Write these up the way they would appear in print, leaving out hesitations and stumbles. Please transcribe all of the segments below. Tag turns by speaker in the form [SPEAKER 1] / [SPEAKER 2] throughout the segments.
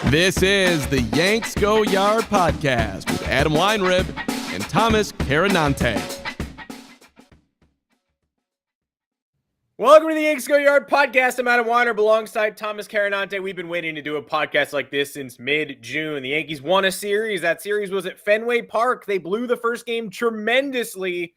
[SPEAKER 1] This is the Yanks Go Yard podcast with Adam Weinrib and Thomas Carannante.
[SPEAKER 2] Welcome to the Yanks Go Yard podcast. I'm Adam Weinrib alongside Thomas Carannante. We've been waiting to do a podcast like this since mid-June. The Yankees won a series. That series was at Fenway Park. They blew the first game tremendously,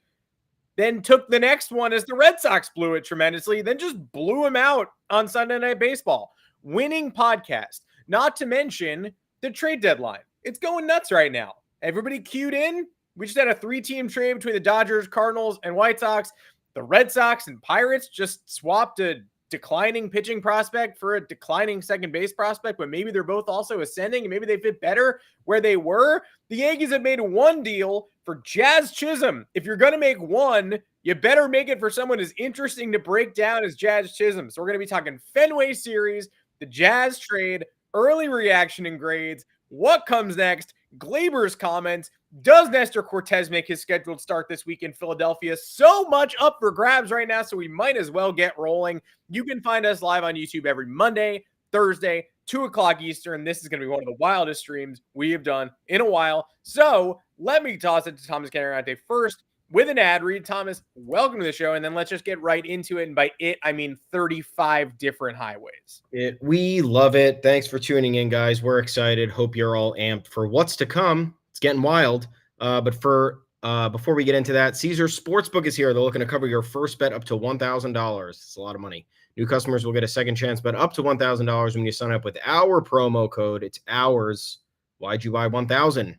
[SPEAKER 2] then took the next one as the Red Sox blew it tremendously, then just blew them out on Sunday Night Baseball. Winning podcast. Not to mention the trade deadline. It's going nuts right now. Everybody queued in. We just had a 3-team trade between the Dodgers, Cardinals, and White Sox. The Red Sox and Pirates just swapped a declining pitching prospect for a declining second base prospect, but maybe they're both also ascending and maybe they fit better where they were. The Yankees have made one deal for Jazz Chisholm. If you're going to make one, you better make it for someone as interesting to break down as Jazz Chisholm. So we're going to be talking Fenway series, the Jazz trade, early reaction and grades, what comes next, Glaber's comments, does Nestor Cortez make his scheduled start this week in Philadelphia? So much up for grabs right now, so we might as well get rolling. You can find us live on YouTube every Monday, Thursday, 2 o'clock Eastern. This is going to be one of the wildest streams we have done in a while. So let me toss it to Thomas Carannante first with an ad read. Thomas, welcome to the show, and then let's just get right into it. And by it, I mean 35 different highways.
[SPEAKER 3] We love it. Thanks for tuning in, guys. We're excited. Hope you're all amped for what's to come. It's getting wild. But before we get into that, Caesars Sportsbook is here. They're looking to cover your first bet up to $1,000. It's a lot of money. New customers will get a second chance bet up to $1,000 when you sign up with our promo code. It's ours. Why'd you buy 1,000?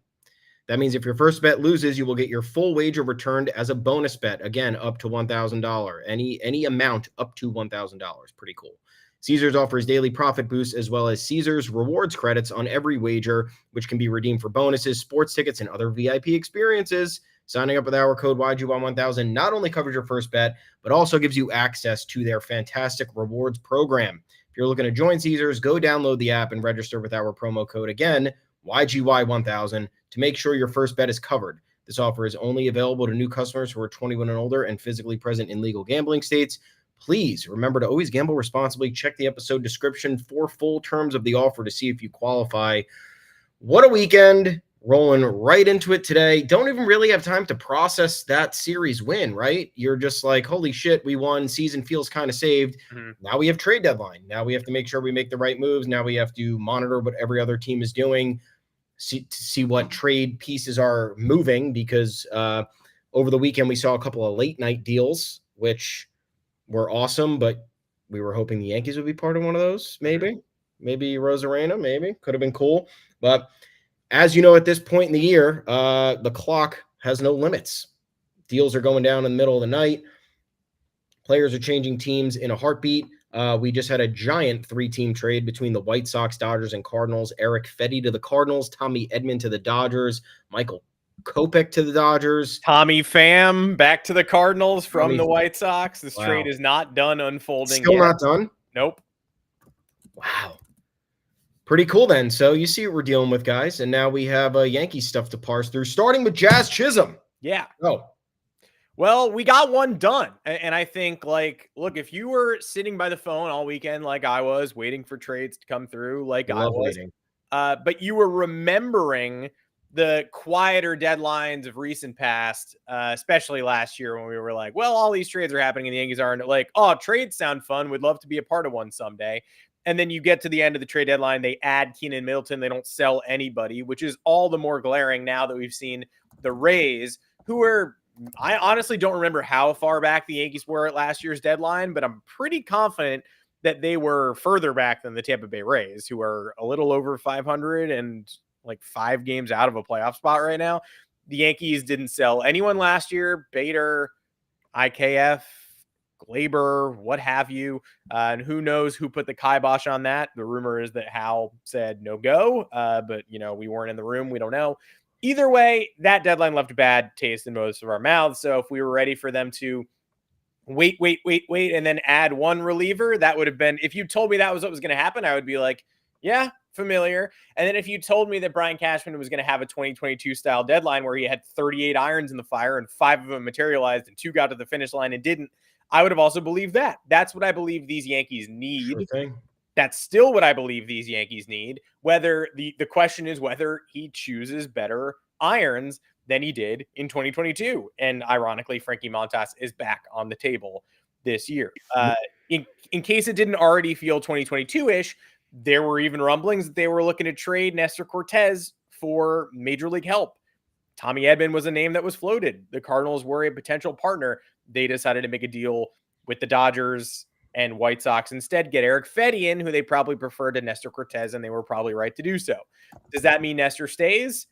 [SPEAKER 3] That means if your first bet loses, you will get your full wager returned as a bonus bet. Again, up to $1,000. Any amount up to $1,000. Pretty cool. Caesars offers daily profit boosts as well as Caesars rewards credits on every wager, which can be redeemed for bonuses, sports tickets, and other VIP experiences. Signing up with our code YGY1000 not only covers your first bet, but also gives you access to their fantastic rewards program. If you're looking to join Caesars, go download the app and register with our promo code, again, YGY1000, to make sure your first bet is covered. This offer is only available to new customers who are 21 and older and physically present in legal gambling states. Please remember to always gamble responsibly. Check the episode description for full terms of the offer to see if you qualify. What a weekend. Rolling right into it today. Don't even really have time to process that series win, right? You're just like, holy shit, we won. Season feels kind of saved. Now we have trade deadline. Now we have to make sure we make the right moves. Now we have to monitor what every other team is doing, see what trade pieces are moving, because over the weekend we saw a couple of late night deals, which were awesome, but we were hoping the Yankees would be part of one of those. Maybe Rosarena, maybe could have been cool. But as you know, at this point in the year, the clock has no limits. Deals are going down in the middle of the night. Players are changing teams in a heartbeat. We just had a giant 3-team trade between the White Sox, Dodgers, and Cardinals. Eric Fetty to the Cardinals, Tommy Edman to the Dodgers, Michael Kopech to the Dodgers.
[SPEAKER 2] Tommy Pham back to the Cardinals from the White Sox. This trade is not done unfolding
[SPEAKER 3] Still
[SPEAKER 2] yet.
[SPEAKER 3] Not done?
[SPEAKER 2] Nope.
[SPEAKER 3] Wow. Pretty cool then. So you see what we're dealing with, guys. And now we have Yankee stuff to parse through, starting with Jazz Chisholm.
[SPEAKER 2] Yeah.
[SPEAKER 3] Oh.
[SPEAKER 2] Well, we got one done. And I think, like, look, if you were sitting by the phone all weekend like I was, waiting for trades to come through like I was, but you were remembering the quieter deadlines of recent past, especially last year when we were like, well, all these trades are happening and the Yankees aren't, like, oh, trades sound fun. We'd love to be a part of one someday. And then you get to the end of the trade deadline, they add Keenan Middleton. They don't sell anybody, which is all the more glaring now that we've seen the Rays, who are, I honestly don't remember how far back the Yankees were at last year's deadline, but I'm pretty confident that they were further back than the Tampa Bay Rays, who are a little over 500 and like 5 games out of a playoff spot right now. The Yankees didn't sell anyone last year. Bader, IKF, Glaber, what have you. And who knows who put the kibosh on that. The rumor is that Hal said no go, but, you know, we weren't in the room. We don't know. Either way, that deadline left a bad taste in most of our mouths. So if we were ready for them to wait, and then add one reliever, that would have been, if you told me that was what was going to happen, I would be like, yeah, familiar. And then if you told me that Brian Cashman was going to have a 2022 style deadline where he had 38 irons in the fire and 5 of them materialized and 2 got to the finish line and didn't, I would have also believed that. That's what I believe these Yankees need.
[SPEAKER 3] Sure thing.
[SPEAKER 2] That's still what I believe these Yankees need. Whether the question is whether he chooses better irons than he did in 2022. And ironically, Frankie Montas is back on the table this year. In case it didn't already feel 2022-ish, there were even rumblings that they were looking to trade Nestor Cortez for major league help. Tommy Edman was a name that was floated. The Cardinals were a potential partner. They decided to make a deal with the Dodgers and White Sox instead, get Eric Fedde in, who they probably preferred to Nestor Cortez, and they were probably right to do so. Does that mean Nestor stays?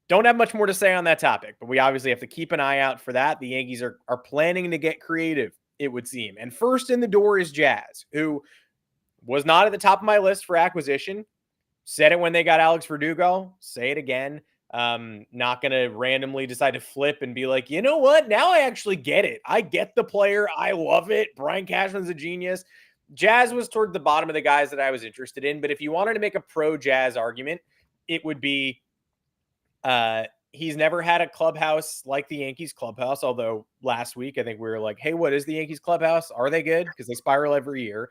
[SPEAKER 2] Don't have much more to say on that topic, but we obviously have to keep an eye out for that. The Yankees are planning to get creative, it would seem. And first in the door is Jazz, who was not at the top of my list for acquisition. Said it when they got Alex Verdugo. Say it again. Not going to randomly decide to flip and be like, you know what? Now I actually get it. I get the player. I love it. Brian Cashman's a genius. Jazz was toward the bottom of the guys that I was interested in. But if you wanted to make a pro-Jazz argument, it would be he's never had a clubhouse like the Yankees clubhouse. Although last week, I think we were like, hey, what is the Yankees clubhouse? Are they good? Because they spiral every year.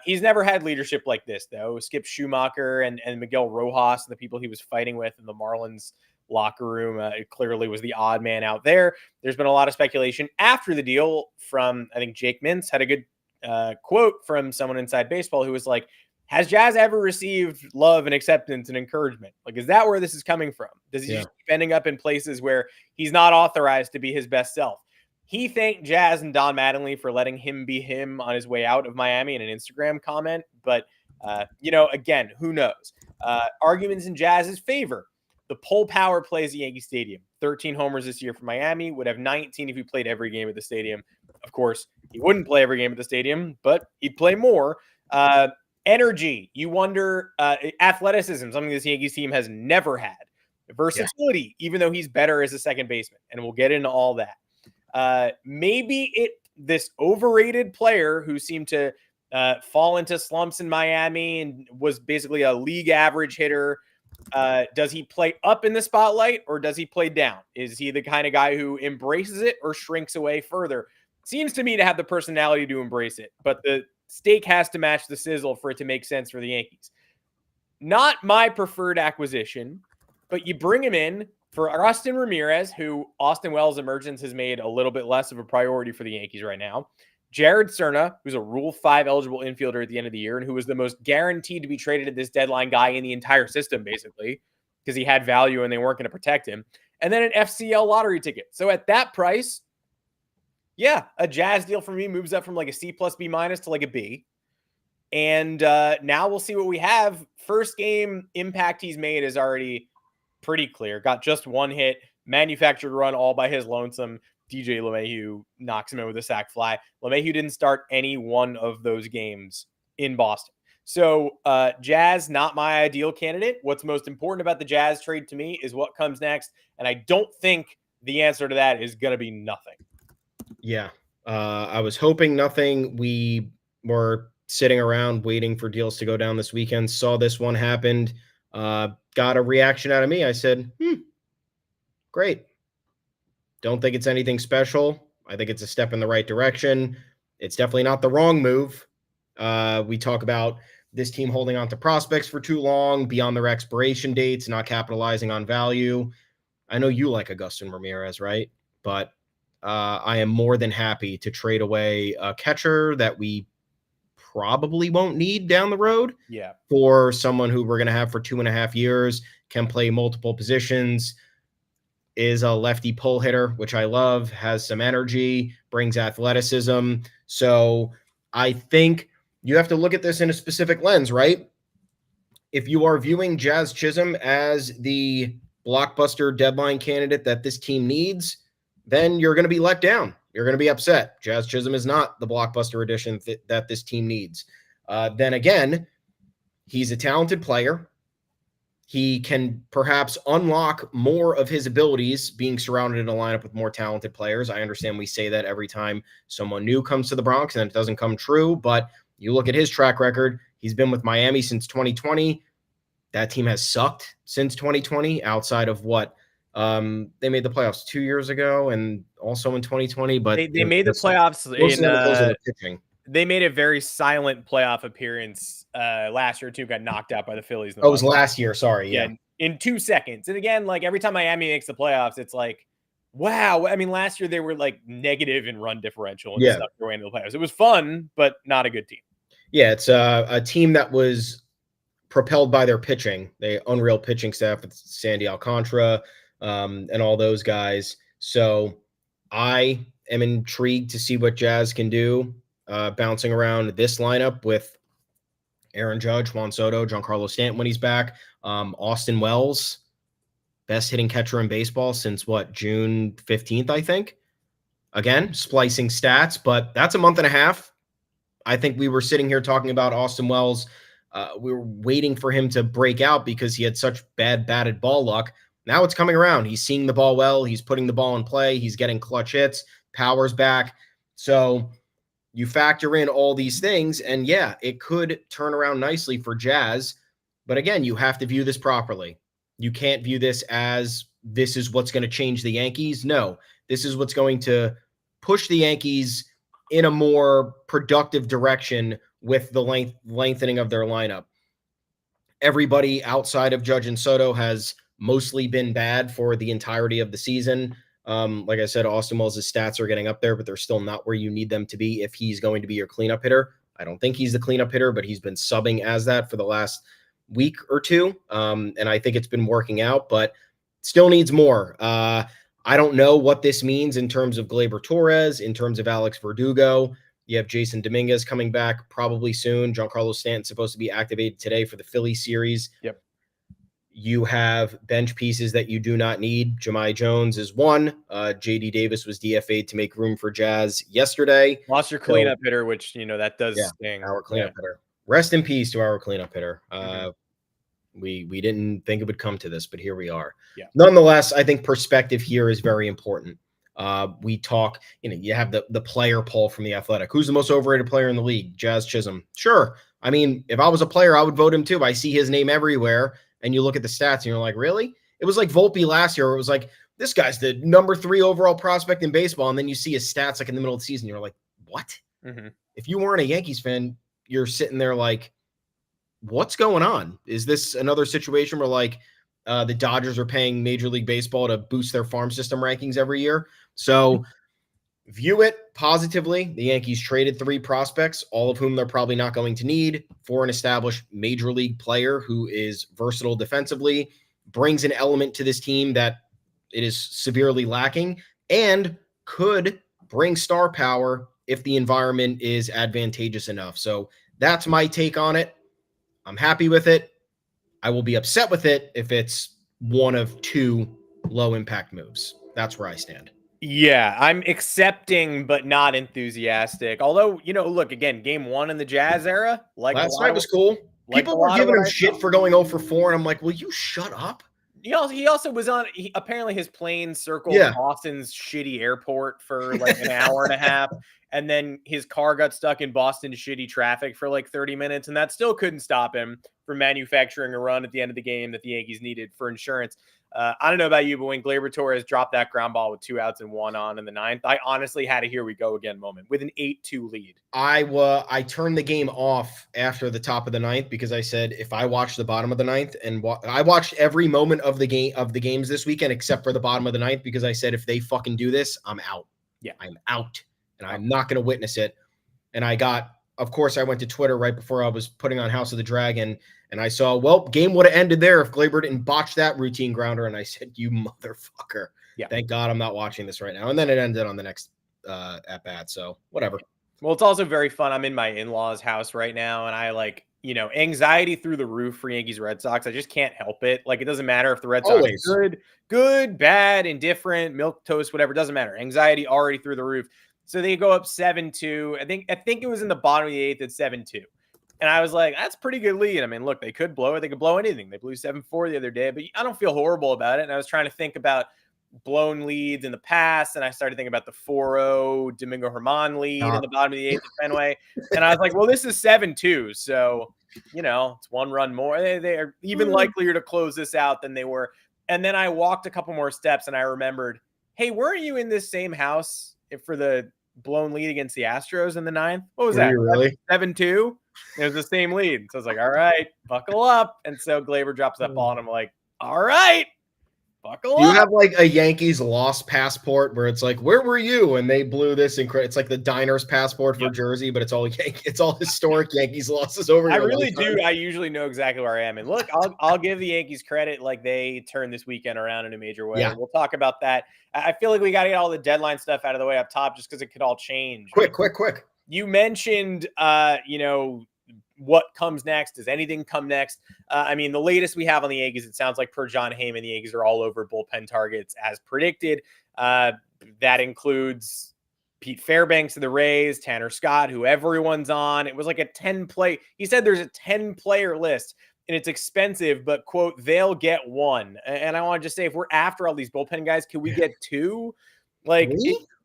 [SPEAKER 2] He's never had leadership like this, though. Skip Schumacher and Miguel Rojas and the people he was fighting with in the Marlins locker room. It clearly was the odd man out there. There's been a lot of speculation after the deal from, I think Jake Mintz had a good quote from someone inside baseball who was like, has Jazz ever received love and acceptance and encouragement? Like, is that where this is coming from? Does he just keep ending up in places where he's not authorized to be his best self? He thanked Jazz and Don Mattingly for letting him be him on his way out of Miami in an Instagram comment. But, again, who knows? Arguments in Jazz's favor. The pull power plays at Yankee Stadium. 13 homers this year for Miami. Would have 19 if he played every game at the stadium. Of course, he wouldn't play every game at the stadium, but he'd play more. Energy, you wonder, athleticism, something this Yankees team has never had. Versatility, even though he's better as a second baseman, and we'll get into all that. Maybe this overrated player who seemed to fall into slumps in Miami and was basically a league average hitter. Does he play up in the spotlight or does he play down? Is he the kind of guy who embraces it or shrinks away further? Seems to me to have the personality to embrace it, but the steak has to match the sizzle for it to make sense for the Yankees. Not my preferred acquisition, but you bring him in for Austin Ramirez, who Austin Wells' emergence has made a little bit less of a priority for the Yankees right now. Jared Cerna, who's a Rule 5 eligible infielder at the end of the year and who was the most guaranteed to be traded at this deadline guy in the entire system, basically, because he had value and they weren't going to protect him. And then an FCL lottery ticket. So at that price, yeah, a Jazz deal for me moves up from like a C plus B minus to like a B. And now we'll see what we have. First game impact he's made is already pretty clear. Got just one hit, manufactured run all by his lonesome. DJ LeMahieu knocks him in with a sac fly. LeMahieu didn't start any one of those games in Boston. So Jazz, not my ideal candidate. What's most important about the Jazz trade to me is what comes next. And I don't think the answer to that is going to be nothing. Yeah.
[SPEAKER 3] I was hoping nothing. We were sitting around waiting for deals to go down this weekend. Saw this one happened. Got a reaction out of me. I said, great. Don't think it's anything special. I think it's a step in the right direction. It's definitely not the wrong move. We talk about this team holding on to prospects for too long, beyond their expiration dates, not capitalizing on value. I know you like Agustin Ramirez, right? But I am more than happy to trade away a catcher that we probably won't need down the road for someone who we're going to have for 2.5 years, can play multiple positions, is a lefty pull hitter, which I love, has some energy, brings athleticism. So I think you have to look at this in a specific lens, right? If you are viewing Jazz Chisholm as the blockbuster deadline candidate that this team needs, then you're going to be let down. You're going to be upset. Jazz Chisholm is not the blockbuster addition that this team needs. Then again, he's a talented player. He can perhaps unlock more of his abilities being surrounded in a lineup with more talented players. I understand we say that every time someone new comes to the Bronx and it doesn't come true, but you look at his track record. He's been with Miami since 2020. That team has sucked since 2020 outside of what? They made the playoffs 2 years ago and also in 2020, but
[SPEAKER 2] they made the playoffs in They made a very silent playoff appearance last year too. Got knocked out by the Phillies.
[SPEAKER 3] It was last year. Sorry. Yeah.
[SPEAKER 2] In 2 seconds. And again, like every time Miami makes the playoffs, it's like, wow. I mean, last year they were like negative in run differential and stuff going into the playoffs. It was fun, but not a good team.
[SPEAKER 3] Yeah, it's a team that was propelled by their pitching. They unreal pitching staff with Sandy Alcantara and all those guys. So I am intrigued to see what Jazz can do bouncing around this lineup with Aaron Judge, Juan Soto, Giancarlo Stanton when he's back, Austin Wells, best hitting catcher in baseball since June 15th, I think. Again, splicing stats, but that's a month and a half. I think we were sitting here talking about Austin Wells. We were waiting for him to break out because he had such bad batted ball luck. Now it's coming around. He's seeing the ball well. He's putting the ball in play. He's getting clutch hits. Power's back. So you factor in all these things, and yeah, it could turn around nicely for Jazz. But again, you have to view this properly. You can't view this as this is what's going to change the Yankees. No, this is what's going to push the Yankees in a more productive direction with the lengthening of their lineup. Everybody outside of Judge and Soto has mostly been bad for the entirety of the season. Like I said, Austin Wells' stats are getting up there, but they're still not where you need them to be if he's going to be your cleanup hitter. I don't think he's the cleanup hitter, but he's been subbing as that for the last week or two. And I think it's been working out, but still needs more. I don't know what this means in terms of Gleyber Torres, in terms of Alex Verdugo. You have Jason Dominguez coming back probably soon. Giancarlo Stanton's supposed to be activated today for the Philly series.
[SPEAKER 2] Yep.
[SPEAKER 3] You have bench pieces that you do not need. Jahmai Jones is one. J.D. Davis was DFA'd to make room for Jazz yesterday.
[SPEAKER 2] Lost your cleanup hitter, which, that does sting.
[SPEAKER 3] Our cleanup hitter. Rest in peace to our cleanup hitter. We didn't think it would come to this, but here we are.
[SPEAKER 2] Yeah.
[SPEAKER 3] Nonetheless, I think perspective here is very important. We talk, you have the player poll from The Athletic. Who's the most overrated player in the league? Jazz Chisholm. Sure. I mean, if I was a player, I would vote him too. I see his name everywhere. And you look at the stats and you're like, really? It was like Volpe last year where it was like, this guy's the number 3 overall prospect in baseball. And then you see his stats like in the middle of the season. You're like, what? If you weren't a Yankees fan, you're sitting there like, what's going on? Is this another situation where like the Dodgers are paying Major League Baseball to boost their farm system rankings every year? So view it positively. The Yankees traded 3 prospects, all of whom they're probably not going to need, for an established major league player who is versatile defensively, brings an element to this team that it is severely lacking, and could bring star power if the environment is advantageous enough. So that's my take on it. I'm happy with it. I will be upset with it if it's one of 2 low impact moves. That's where I stand.
[SPEAKER 2] Yeah, I'm accepting but not enthusiastic. Although, look, again, game 1 in the Jazz era.
[SPEAKER 3] Last night was cool. People were giving him shit for going 0 for 4, and I'm like, will you shut up?
[SPEAKER 2] He also was on, apparently his plane circled Boston's shitty airport for like an hour and a half. And then his car got stuck in Boston's shitty traffic for like 30 minutes. And that still couldn't stop him from manufacturing a run at the end of the game that the Yankees needed for insurance. I don't know about you, but when Gleyber Torres dropped that ground ball with 2 outs and 1 on in the 9th, I honestly had a here we go again moment with an 8-2 lead.
[SPEAKER 3] I turned the game off after the top of the 9th because I said if I watch the bottom of the 9th, and I watched every moment of the games this weekend except for the bottom of the 9th because I said if they fucking do this, I'm out.
[SPEAKER 2] Yeah,
[SPEAKER 3] I'm out, and I'm not going to witness it. And of course, I went to Twitter right before I was putting on House of the Dragon. And I saw, game would have ended there if Gleyber didn't botch that routine grounder. And I said, you motherfucker.
[SPEAKER 2] Yeah.
[SPEAKER 3] Thank God I'm not watching this right now. And then it ended on the next at-bat. So whatever.
[SPEAKER 2] Well, it's also very fun. I'm in my in-laws' house right now. And I anxiety through the roof for Yankees Red Sox. I just can't help it. Like, it doesn't matter if the Red Sox are good, bad, indifferent, milquetoast, whatever. It doesn't matter. Anxiety already through the roof. So they go up 7-2. I think it was in the bottom of the 8th at 7-2. And I was like, that's a pretty good lead. I mean, look, they could blow it. They could blow anything. They blew 7-4 the other day, but I don't feel horrible about it. And I was trying to think about blown leads in the past. And I started thinking about the 4-0 Domingo Germán lead in the bottom of the 8th at Fenway. And I was like, well, this is 7-2. So, it's 1 run more. They are even likelier to close this out than they were. And then I walked a couple more steps and I remembered, hey, weren't you in this same house for the blown lead against the Astros in the ninth. What was
[SPEAKER 3] Were
[SPEAKER 2] that?
[SPEAKER 3] you really?
[SPEAKER 2] 7-2. It was the same lead. So I was like, all right, buckle up. And so Glaber drops that ball, and I'm like, all right, buckle
[SPEAKER 3] Do you
[SPEAKER 2] up.
[SPEAKER 3] have like a Yankees lost passport where it's like, where were you? And they blew this incredible. It's like the Diners passport for Jersey, but it's all it's all historic Yankees losses over.
[SPEAKER 2] I
[SPEAKER 3] your
[SPEAKER 2] really
[SPEAKER 3] lifetime.
[SPEAKER 2] do. I usually know exactly where I am. And look, I'll give the Yankees credit. Like, they turned this weekend around in a major way.
[SPEAKER 3] Yeah.
[SPEAKER 2] We'll talk about that. I feel like we got to get all the deadline stuff out of the way up top, just because it could all change.
[SPEAKER 3] Quick.
[SPEAKER 2] You mentioned, what comes next. Does anything come next? I mean, the latest we have on the Yankees, it sounds like per John Heyman, the Yankees are all over bullpen targets as predicted. That includes Pete Fairbanks of the Rays, Tanner Scott, who everyone's on. It was like a 10-play. He said there's a 10-player list, and it's expensive, but, quote, they'll get one. And I want to just say, if we're after all these bullpen guys, can we get two? Like,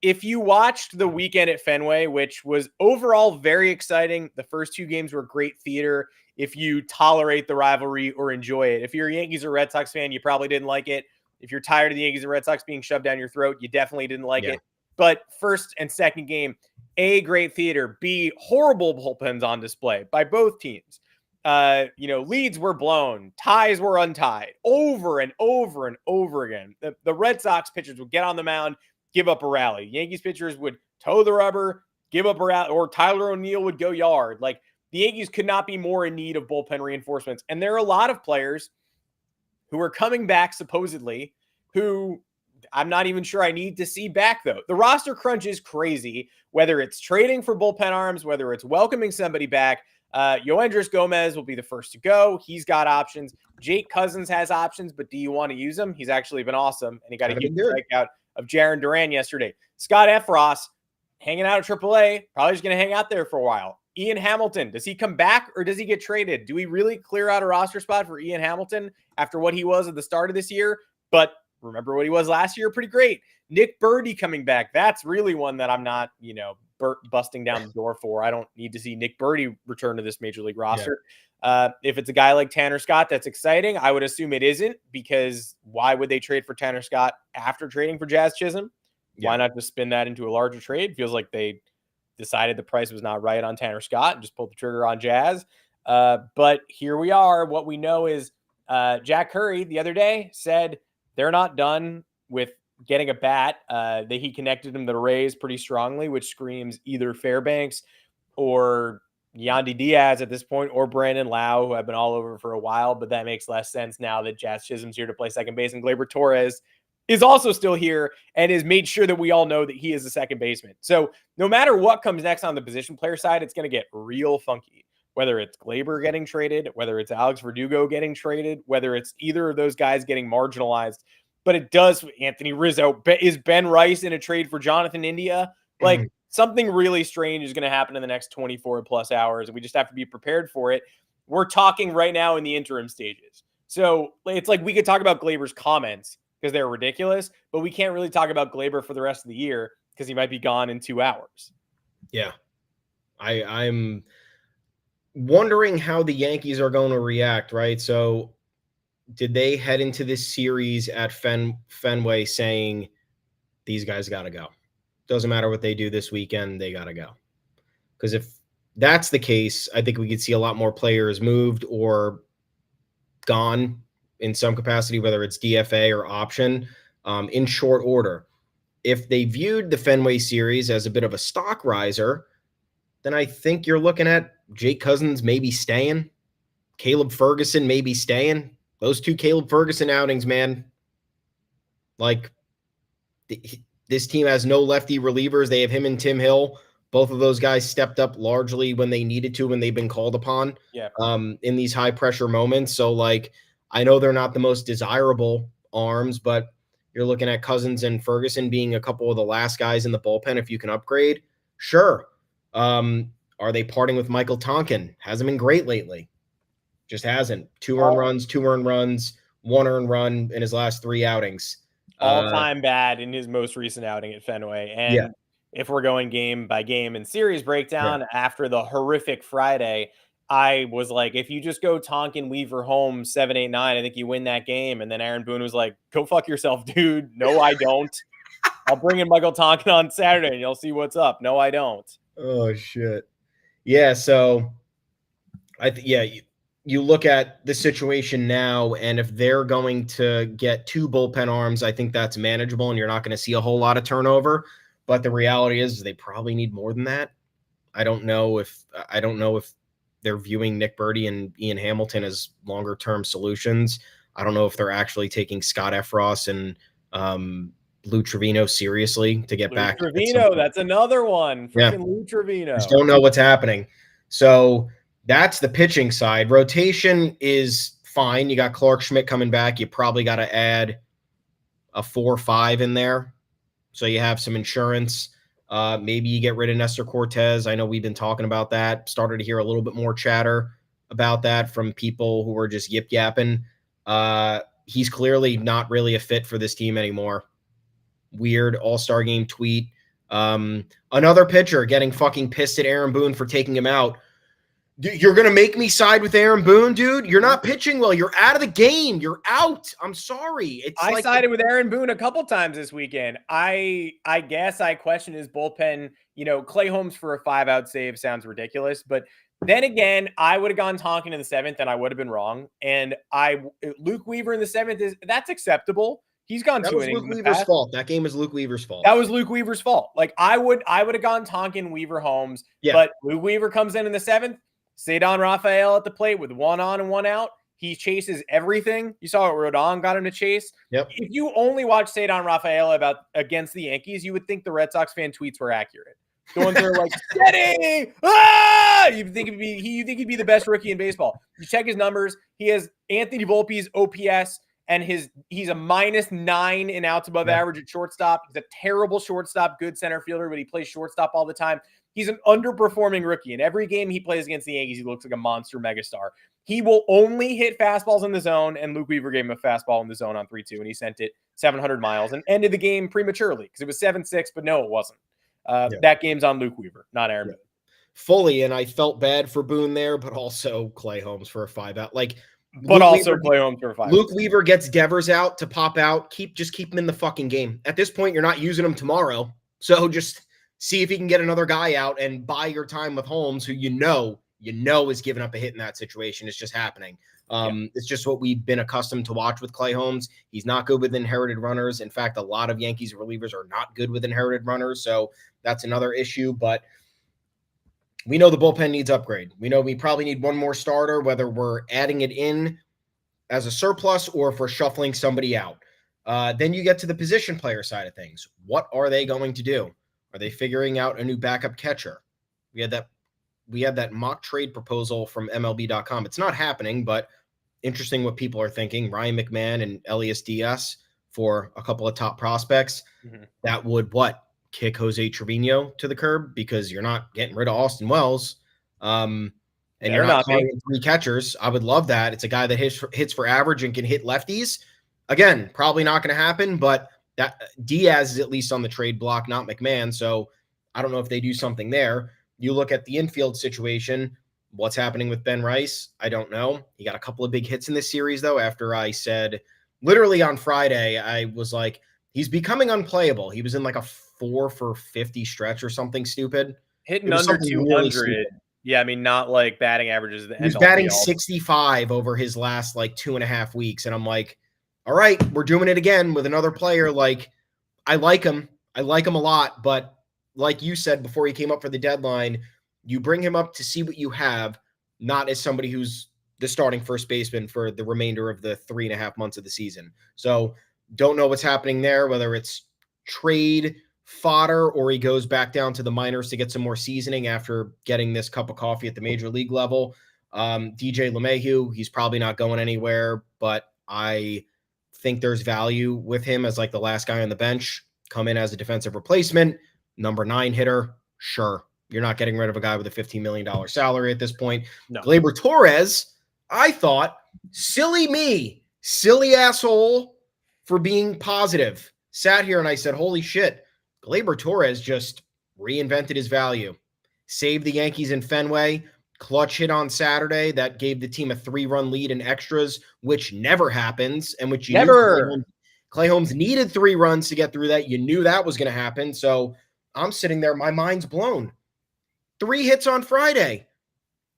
[SPEAKER 2] if you watched the weekend at Fenway, which was overall very exciting, the first two games were great theater. If you tolerate the rivalry or enjoy it, if you're a Yankees or Red Sox fan, you probably didn't like it. If you're tired of the Yankees and Red Sox being shoved down your throat, you definitely didn't like it. But first and second game, A, great theater, B, horrible bullpens on display by both teams. Leads were blown, ties were untied over and over and over again. The Red Sox pitchers would get on the mound, give up a rally. Yankees pitchers would toe the rubber, give up a rally, or Tyler O'Neill would go yard. Like, the Yankees could not be more in need of bullpen reinforcements. And there are a lot of players who are coming back, supposedly, who I'm not even sure I need to see back, though. The roster crunch is crazy, whether it's trading for bullpen arms, whether it's welcoming somebody back. Yoendris Gomez will be the first to go. He's got options. Jake Cousins has options, but do you want to use him? He's actually been awesome, and he got a huge strikeout of Jaron Duran yesterday. Scott Efros, hanging out at AAA, probably just going to hang out there for a while. Ian Hamilton, does he come back or does he get traded? Do we really clear out a roster spot for Ian Hamilton after what he was at the start of this year? But remember what he was last year? Pretty great. Nick Birdie coming back. That's really one that I'm not, busting down the door for. I don't need to see Nick Birdie return to this major league roster. If it's a guy like Tanner Scott, that's exciting. I would assume it isn't, because why would they trade for Tanner Scott after trading for Jazz Chisholm? Why not just spin that into a larger trade? Feels like they decided the price was not right on Tanner Scott and just pulled the trigger on Jazz. But here we are. What we know is Jack Curry the other day said they're not done with getting a bat. That he connected him to the Rays pretty strongly, which screams either Fairbanks or Yandy Diaz at this point, or Brandon Lau, who I've been all over for a while, but that makes less sense now that Jazz Chisholm's here to play second base, and Gleyber Torres is also still here and has made sure that we all know that he is a second baseman. So no matter what comes next on the position player side, it's going to get real funky. Whether it's Gleyber getting traded, whether it's Alex Verdugo getting traded, whether it's either of those guys getting marginalized. But it does, Anthony Rizzo, is Ben Rice in a trade for Jonathan India? Like, something really strange is going to happen in the next 24 plus hours, and we just have to be prepared for it. We're talking right now in the interim stages. So it's like we could talk about Gleyber's comments because they're ridiculous, but we can't really talk about Gleyber for the rest of the year because he might be gone in 2 hours.
[SPEAKER 3] Yeah. I'm wondering how the Yankees are going to react, right? So did they head into this series at Fenway saying these guys got to go? Doesn't matter what they do this weekend, they got to go. Because if that's the case, I think we could see a lot more players moved or gone in some capacity, whether it's DFA or option, in short order. If they viewed the Fenway series as a bit of a stock riser, then I think you're looking at Jake Cousins maybe staying, Caleb Ferguson maybe staying. Those two Caleb Ferguson outings, man, like this team has no lefty relievers. They have him and Tim Hill. Both of those guys stepped up largely when they needed to, when they've been called upon in these high pressure moments. So like, I know they're not the most desirable arms, but you're looking at Cousins and Ferguson being a couple of the last guys in the bullpen. If you can upgrade, sure. Are they parting with Michael Tonkin? Hasn't been great lately. Just hasn't. 2 earned runs, 1 earned run in his last 3 outings.
[SPEAKER 2] All-time bad in his most recent outing at Fenway. And if we're going game by game and series breakdown after the horrific Friday, I was like, if you just go Tonkin, Weaver, Holmes, 7, 8, 9, I think you win that game. And then Aaron Boone was like, go fuck yourself, dude. No, I don't. I'll bring in Michael Tonkin on Saturday and you'll see what's up. No, I don't.
[SPEAKER 3] Oh, shit. Yeah, so you look at the situation now, and if they're going to get 2 bullpen arms, I think that's manageable, and you're not going to see a whole lot of turnover. But the reality is they probably need more than that. I don't know if they're viewing Nick Birdy and Ian Hamilton as longer term solutions. I don't know if they're actually taking Scott Efros and Lou Trevino seriously to get back.
[SPEAKER 2] Trevino, that's another one. Freaking Lou Trevino.
[SPEAKER 3] Just don't know what's happening. So that's the pitching side. Rotation is fine. You got Clark Schmidt coming back. You probably got to add a 4-5 in there, so you have some insurance. Maybe you get rid of Nestor Cortez. I know we've been talking about that. Started to hear a little bit more chatter about that from people who were just yip yapping. He's clearly not really a fit for this team anymore. Weird All-Star game tweet. Another pitcher getting fucking pissed at Aaron Boone for taking him out. You're going to make me side with Aaron Boone, dude? You're not pitching well. You're out of the game. You're out. I'm sorry.
[SPEAKER 2] I sided with Aaron Boone a couple times this weekend. I guess I question his bullpen. Clay Holmes for a 5-out save sounds ridiculous. But then again, I would have gone Tonkin in the 7th, and I would have been wrong. And Luke Weaver in the 7th, that's acceptable. He's gone 2 innings.
[SPEAKER 3] Luke Weaver's fault. That game was Luke Weaver's fault.
[SPEAKER 2] That was Luke Weaver's fault. Like I would have gone Tonkin, Weaver, Holmes. Yeah. But Luke Weaver comes in the 7th. Cedar Rafael at the plate with 1 on and 1 out. He chases everything. You saw what Rodon got him to chase.
[SPEAKER 3] Yep.
[SPEAKER 2] If you only watch Cedar Rafael against the Yankees, you would think the Red Sox fan tweets were accurate. The ones that are like, steady! Ah! You think he'd be the best rookie in baseball. You check his numbers. He has Anthony Volpe's OPS, and he's a -9 in outs above average at shortstop. He's a terrible shortstop, good center fielder, but he plays shortstop all the time. He's an underperforming rookie. In every game he plays against the Yankees, he looks like a monster megastar. He will only hit fastballs in the zone, and Luke Weaver gave him a fastball in the zone on 3-2, and he sent it 700 miles and ended the game prematurely because it was 7-6, but no, it wasn't. That game's on Luke Weaver, not Aaron Boone.
[SPEAKER 3] Fully, and I felt bad for Boone there, but also Clay Holmes for a 5-out.
[SPEAKER 2] Clay Holmes for a 5-out.
[SPEAKER 3] Luke Weaver gets Devers out to pop out. Just keep him in the fucking game. At this point, you're not using him tomorrow, so just see if he can get another guy out and buy your time with Holmes, who you know is giving up a hit in that situation. It's just happening. It's just what we've been accustomed to watch with Clay Holmes. He's not good with inherited runners. In fact, a lot of Yankees relievers are not good with inherited runners, so that's another issue. But we know the bullpen needs upgrade. We know we probably need one more starter, whether we're adding it in as a surplus or if we're shuffling somebody out. Then you get to the position player side of things. What are they going to do? Are they figuring out a new backup catcher? We had that mock trade proposal from MLB.com. It's not happening, but interesting what people are thinking. Ryan McMahon and Elias Diaz for a couple of top prospects. Mm-hmm. That would kick Jose Trevino to the curb because you're not getting rid of Austin Wells. And you're not calling 3 catchers. I would love that. It's a guy that hits for average and can hit lefties. Again, probably not going to happen, but that Diaz is at least on the trade block, not McMahon. So I don't know if they do something there. You look at the infield situation. What's happening with Ben Rice? I don't know. He got a couple of big hits in this series, though, after I said, literally on Friday, I was like, he's becoming unplayable. He was in like a 4 for 50 stretch or something stupid.
[SPEAKER 2] Hitting under 200. Really, yeah, I mean, not like batting averages.
[SPEAKER 3] He's batting 65 over his last 2.5 weeks. And I'm like, all right, we're doing it again with another player. I like him. I like him a lot. But like you said before he came up for the deadline, you bring him up to see what you have, not as somebody who's the starting first baseman for the remainder of the 3.5 months of the season. So don't know what's happening there, whether it's trade fodder or he goes back down to the minors to get some more seasoning after getting this cup of coffee at the major league level. DJ LeMahieu, he's probably not going anywhere, but I think there's value with him as the last guy on the bench, come in as a defensive replacement, number 9 hitter. Sure. You're not getting rid of a guy with a $15 million salary at this point. No. Gleyber Torres, I thought, silly asshole for being positive. Sat here and I said, holy shit, Gleyber Torres just reinvented his value. Saved the Yankees in Fenway. Clutch hit on Saturday that gave the team a 3-run lead in extras, which never happens, and which Clay Holmes needed 3 runs to get through that. You knew that was going to happen. So I'm sitting there, my mind's blown. 3 hits on Friday,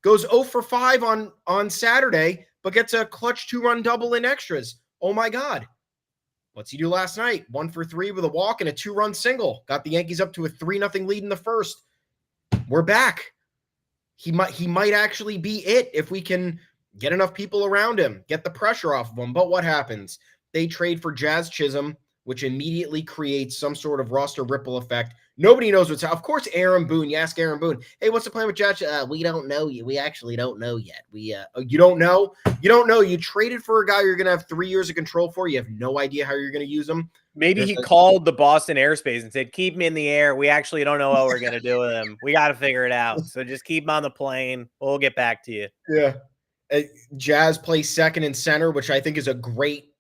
[SPEAKER 3] goes 0 for 5 on Saturday, but gets a clutch 2-run double in extras. Oh my God. What's he do last night? 1 for 3 with a walk and a 2-run single. Got the Yankees up to a 3-0 lead in the first. We're back. He might actually be it if we can get enough people around him, get the pressure off of him. But what happens? They trade for Jazz Chisholm, which immediately creates some sort of roster ripple effect. Nobody knows what's. Of course, Aaron Boone. You ask Aaron Boone, "Hey, what's the plan with Jazz?" We don't know. We actually don't know yet. You don't know. You don't know. You traded for a guy you're going to have 3 years of control for. You have no idea how you're going to use him.
[SPEAKER 2] Maybe he called the Boston airspace and said, "Keep him in the air. We actually don't know what we're going to do with him. We got to figure it out. So just keep him on the plane. We'll get back to you."
[SPEAKER 3] Yeah. Jazz plays second and center, which I think is a great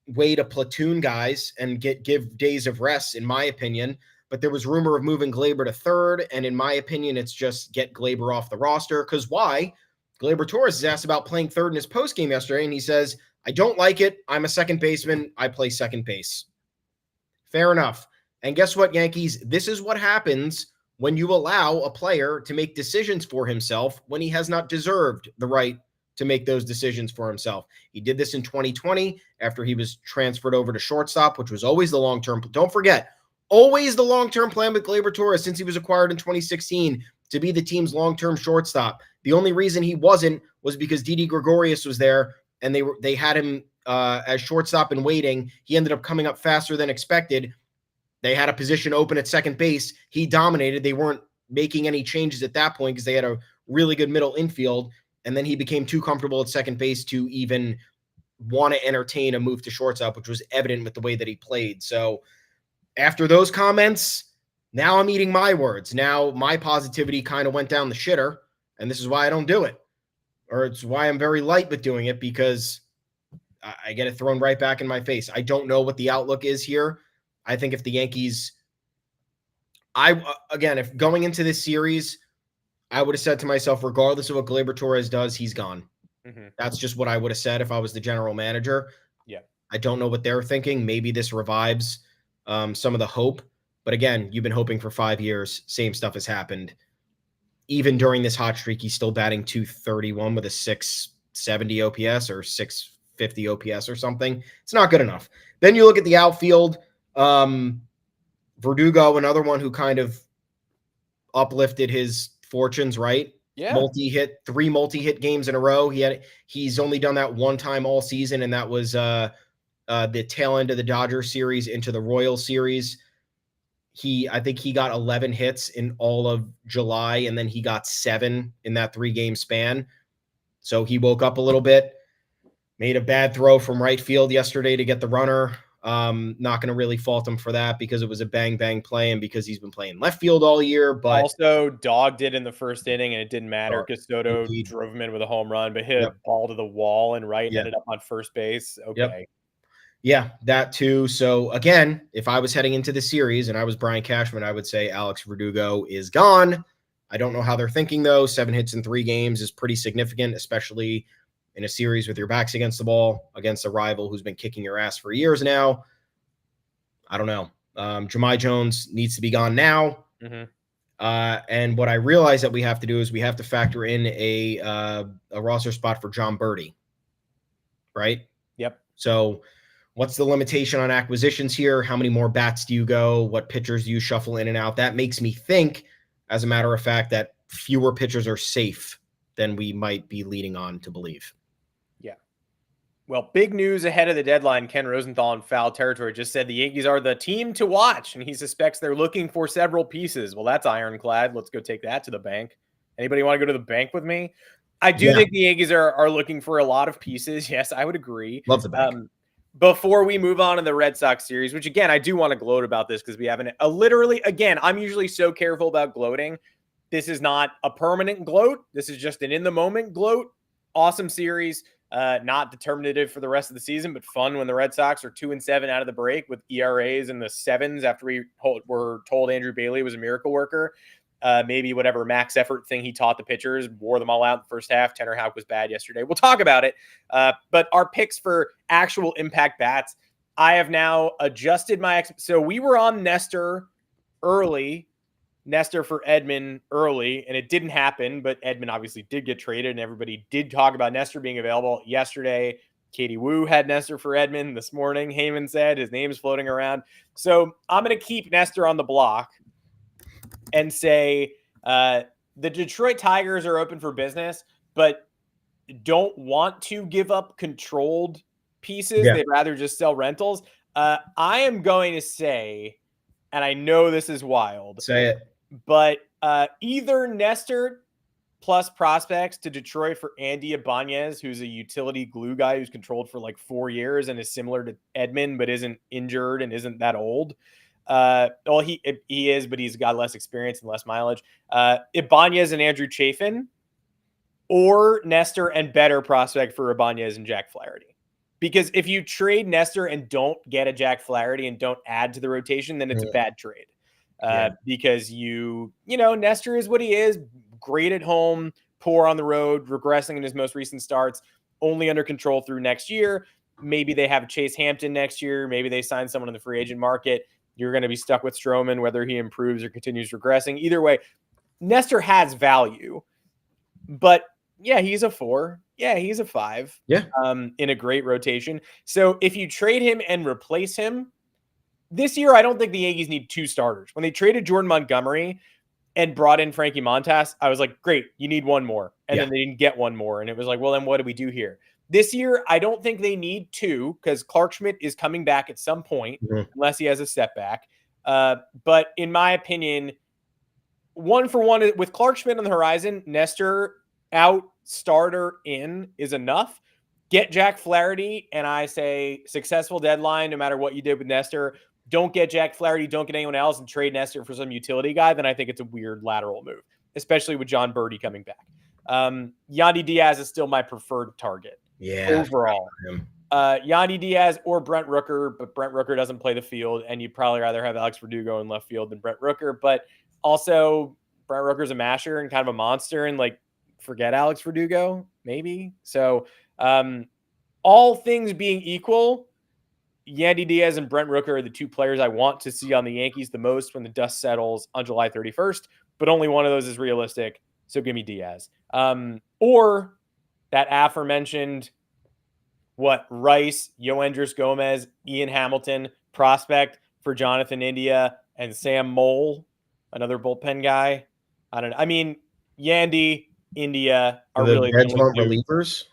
[SPEAKER 3] way to platoon guys and give days of rest, in my opinion. But there was rumor of moving Glaber to third, and in my opinion, it's just get Glaber off the roster. Because why? Glaber Torres is asked about playing third in his postgame yesterday, and he says, "I don't like it. I'm a second baseman. I play second base." Fair enough. And guess what, Yankees? This is what happens when you allow a player to make decisions for himself when he has not deserved the right to make those decisions for himself. He did this in 2020 after he was transferred over to shortstop, which was always the long-term. Don't forget, always the long-term plan with Glaber Torres since he was acquired in 2016 to be the team's long-term shortstop. The only reason he wasn't was because Didi Gregorius was there and they had him as shortstop in waiting. He ended up coming up faster than expected. They had a position open at second base. He dominated. They weren't making any changes at that point because they had a really good middle infield. And then he became too comfortable at second base to even want to entertain a move to shortstop, which was evident with the way that he played. So after those comments, now I'm eating my words. Now my positivity kind of went down the shitter, and this is why I don't do it. Or it's why I'm very light with doing it, because I get it thrown right back in my face. I don't know what the outlook is here. I think if the Yankees, if going into this series, I would have said to myself, regardless of what Glaber Torres does, he's gone. Mm-hmm. That's just what I would have said if I was the general manager.
[SPEAKER 2] Yeah.
[SPEAKER 3] I don't know what they're thinking. Maybe this revives some of the hope. But again, you've been hoping for 5 years. Same stuff has happened. Even during this hot streak, he's still batting .231 with a 670 OPS or 650 OPS or something. It's not good enough. Then you look at the outfield. Verdugo, another one who kind of uplifted his fortunes, right?
[SPEAKER 2] Yeah.
[SPEAKER 3] 3 multi-hit games in a row. He's only done that one time all season, and that was the tail end of the Dodgers series into the Royals series. I think he got 11 hits in all of July, and then he got 7 in that 3-game span. So he woke up a little bit, made a bad throw from right field yesterday to get the runner. Not going to really fault him for that because it was a bang play and because he's been playing left field all year. But
[SPEAKER 2] also dogged it in the first inning, and it didn't matter because Soto drove him in with a home run, but hit a ball to the wall and ended up on first base. Okay.
[SPEAKER 3] Yep. Yeah, that too. So again, if I was heading into the series and I was Brian Cashman, I would say Alex Verdugo is gone. I don't know how they're thinking though. 7 hits in 3 games is pretty significant, especially in a series with your backs against the ball against a rival who's been kicking your ass for years now. I don't know. Jahmai Jones needs to be gone now.
[SPEAKER 2] Mm-hmm.
[SPEAKER 3] And what I realize that we have to do is we have to factor in a roster spot for John Birdie. Right?
[SPEAKER 2] Yep.
[SPEAKER 3] So what's the limitation on acquisitions here? How many more bats do you go? What pitchers do you shuffle in and out? That makes me think, as a matter of fact, that fewer pitchers are safe than we might be leading on to believe.
[SPEAKER 2] Yeah. Well, big news ahead of the deadline. Ken Rosenthal in Foul Territory just said the Yankees are the team to watch, and he suspects they're looking for several pieces. Well, that's ironclad. Let's go take that to the bank. Anybody want to go to the bank with me? I do think the Yankees are looking for a lot of pieces. Yes, I would agree.
[SPEAKER 3] Love the bank.
[SPEAKER 2] Before we move on to the Red Sox series, which again, I do want to gloat about this because we haven't literally, again, I'm usually so careful about gloating. This is not a permanent gloat. This is just an in-the-moment gloat. Awesome series. Not determinative for the rest of the season, but fun when the Red Sox are 2-7 out of the break with ERAs in the 7s after we were told Andrew Bailey was a miracle worker. Maybe whatever max effort thing he taught the pitchers, wore them all out in the first half. Tanner Houck was bad yesterday. We'll talk about it. But our picks for actual impact bats, I have now adjusted so we were on Nestor early, Nestor for Edman early, and it didn't happen, but Edman obviously did get traded, and everybody did talk about Nestor being available yesterday. Katie Wu had Nestor for Edman this morning. Heyman said his name is floating around. So I'm going to keep Nestor on the block and say the Detroit Tigers are open for business, but don't want to give up controlled pieces.
[SPEAKER 3] Yeah.
[SPEAKER 2] They'd rather just sell rentals. I am going to say, and I know this is wild,
[SPEAKER 3] Say it,
[SPEAKER 2] but either Nestor plus prospects to Detroit for Andy Ibanez, who's a utility glue guy who's controlled for like 4 years and is similar to Edman, but isn't injured and isn't that old. Well, he is, but he's got less experience and less mileage. Ibanez and Andrew Chafin, or Nestor and better prospect for Ibanez and Jack Flaherty. Because if you trade Nestor and don't get a Jack Flaherty and don't add to the rotation, then it's a bad trade. Because Nestor is what he is, great at home, poor on the road, regressing in his most recent starts, only under control through next year. Maybe they have Chase Hampton next year. Maybe they sign someone in the free agent market. You're going to be stuck with Stroman, whether he improves or continues regressing. Either way, Nestor has value, but yeah, he's a 4. Yeah, he's a 5.
[SPEAKER 3] Yeah.
[SPEAKER 2] In a great rotation. So if you trade him and replace him this year, I don't think the Yankees need 2 starters. When they traded Jordan Montgomery and brought in Frankie Montas, I was like, great, you need one more. And then they didn't get one more. And it was like, well, then what do we do here? This year, I don't think they need 2 because Clark Schmidt is coming back at some point, unless he has a setback. But in my opinion, 1 for 1 with Clark Schmidt on the horizon, Nestor out, starter in is enough. Get Jack Flaherty, and I say successful deadline no matter what you did with Nestor. Don't get Jack Flaherty, don't get anyone else, and trade Nestor for some utility guy, then I think it's a weird lateral move, especially with John Birdie coming back. Yandy Diaz is still my preferred target overall. Yandy Diaz or Brent Rooker, but Brent Rooker doesn't play the field, and you'd probably rather have Alex Verdugo in left field than Brent Rooker. But also, Brent Rooker's a masher and kind of a monster, and forget Alex Verdugo, maybe. So all things being equal, Yandy Diaz and Brent Rooker are the 2 players I want to see on the Yankees the most when the dust settles on July 31st, but only one of those is realistic. So give me Diaz. Or that aforementioned, Rice, Yoendris Gomez, Ian Hamilton prospect for Jonathan India and Sam Mole, another bullpen guy. I don't know. I mean, Yandy, India are
[SPEAKER 3] the
[SPEAKER 2] really
[SPEAKER 3] Reds want relievers.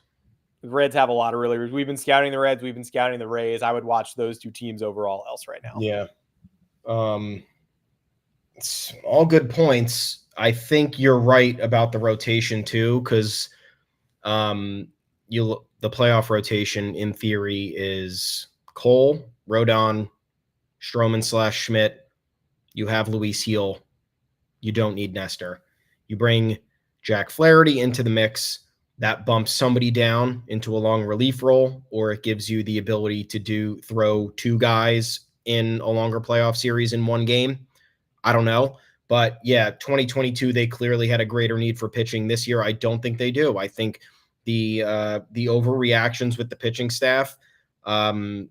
[SPEAKER 2] The Reds have a lot of relievers. We've been scouting the Reds. We've been scouting the Rays. I would watch those 2 teams over all else right now.
[SPEAKER 3] Yeah. It's all good points. I think you're right about the rotation too, because the playoff rotation in theory is Cole, Rodon, Stroman / Schmidt. You have Luis Heel. You don't need Nestor. You bring Jack Flaherty into the mix. That bumps somebody down into a long relief role, or it gives you the ability to throw 2 guys in a longer playoff series in one game. I don't know. But yeah, 2022, they clearly had a greater need for pitching. This year, I don't think they do. I think the overreactions with the pitching staff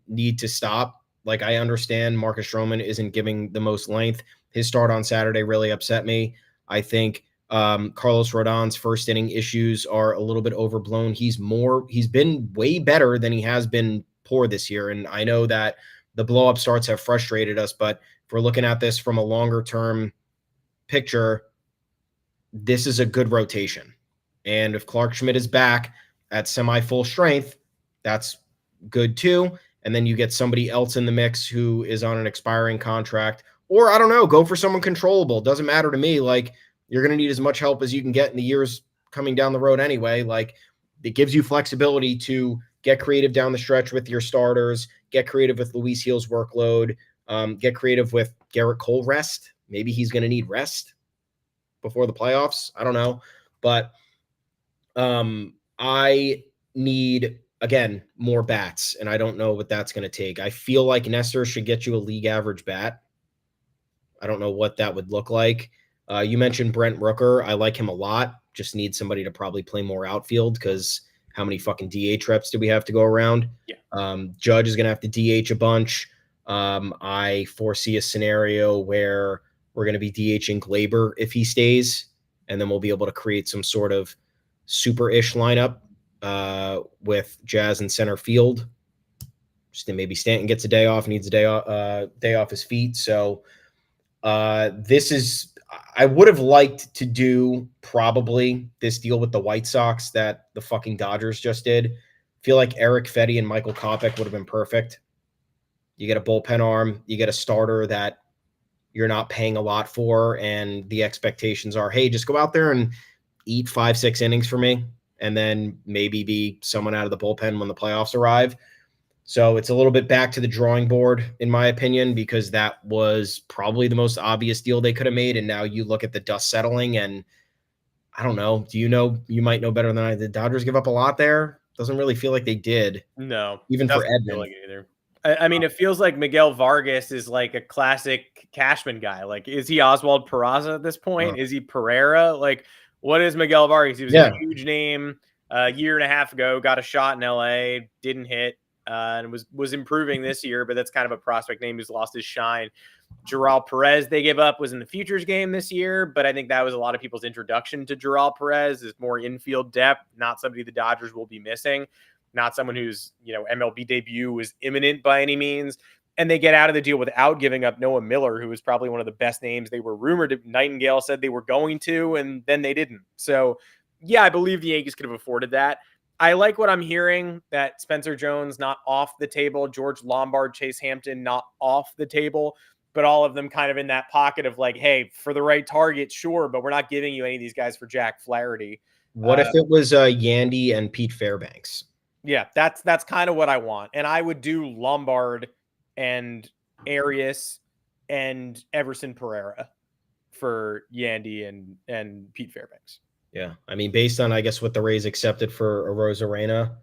[SPEAKER 3] need to stop. I understand Marcus Stroman isn't giving the most length. His start on Saturday really upset me. I think Carlos Rodon's first inning issues are a little bit overblown. He's been way better than he has been poor this year. And I know that the blow up starts have frustrated us, but if we're looking at this from a longer term picture, this is a good rotation. And if Clark Schmidt is back at semi full strength, that's good too. And then you get somebody else in the mix who is on an expiring contract, or I don't know, go for someone controllable. Doesn't matter to me. You're going to need as much help as you can get in the years coming down the road anyway. It gives you flexibility to get creative down the stretch with your starters, get creative with Luis Heel's workload, get creative with Garrett Cole rest. Maybe he's going to need rest before the playoffs. I don't know. But I need, again, more bats, and I don't know what that's going to take. I feel like Nestor should get you a league average bat. I don't know what that would look like. You mentioned Brent Rooker. I like him a lot. Just need somebody to probably play more outfield because how many fucking DH reps do we have to go around?
[SPEAKER 2] Yeah.
[SPEAKER 3] Judge is going to have to DH a bunch. I foresee a scenario where we're going to be DHing Glaber if he stays, and then we'll be able to create some sort of super-ish lineup with Jazz in center field. Just maybe Stanton gets a day off, needs a day off his feet. So this is – I would have liked to do probably this deal with the White Sox that the fucking Dodgers just did. Feel like Eric Fetty and Michael Kopech would have been perfect. You get a bullpen arm, you get a starter that you're not paying a lot for, and the expectations are, hey, just go out there and eat 5-6 innings for me, and then maybe be someone out of the bullpen when the playoffs arrive. So it's a little bit back to the drawing board, in my opinion, because that was probably the most obvious deal they could have made. And now you look at the dust settling, and I don't know. Do you know? You might know better than I. The Dodgers give up a lot there. Doesn't really feel like they did.
[SPEAKER 2] No,
[SPEAKER 3] even for Edman.
[SPEAKER 2] Like either. I mean, it feels like Miguel Vargas is like a classic Cashman guy. Like, is he Oswald Peraza at this point? Is he Pereira? Like, what is Miguel Vargas? He was a huge name a year and a half ago, got a shot in LA, didn't hit, and was improving this year, but that's kind of a prospect name who's lost his shine. Joral Perez, they gave up, was in the Futures game this year, but I think that was a lot of people's introduction to Joral Perez, is more infield depth, not somebody the Dodgers will be missing. Not someone whose, MLB debut was imminent by any means. And they get out of the deal without giving up Noah Miller, who was probably one of the best names they were rumored. Nightingale said they were going to, and then they didn't. So, yeah, I believe the Yankees could have afforded that. I like what I'm hearing, that Spencer Jones not off the table, George Lombard, Chase Hampton not off the table, but all of them kind of in that pocket of like, hey, for the right target, sure, but we're not giving you any of these guys for Jack Flaherty.
[SPEAKER 3] What if it was Yandy and Pete Fairbanks?
[SPEAKER 2] Yeah, that's kind of what I want. And I would do Lombard and Arias and Everson Pereira for Yandy and Pete Fairbanks.
[SPEAKER 3] Yeah. I mean, based on, I guess, what the Rays accepted for Arozarena,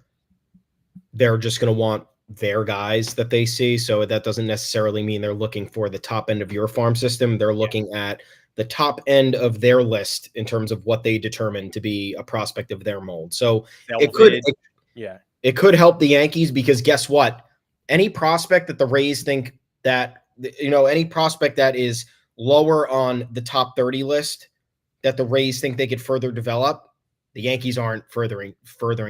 [SPEAKER 3] they're just going to want their guys that they see. So that doesn't necessarily mean they're looking for the top end of your farm system. They're looking at the top end of their list in terms of what they determine to be a prospect of their mold. So it could help the Yankees, because guess what? Any prospect that the Rays think that, any prospect that is lower on the top 30 list that the Rays think they could further develop, the Yankees aren't furthering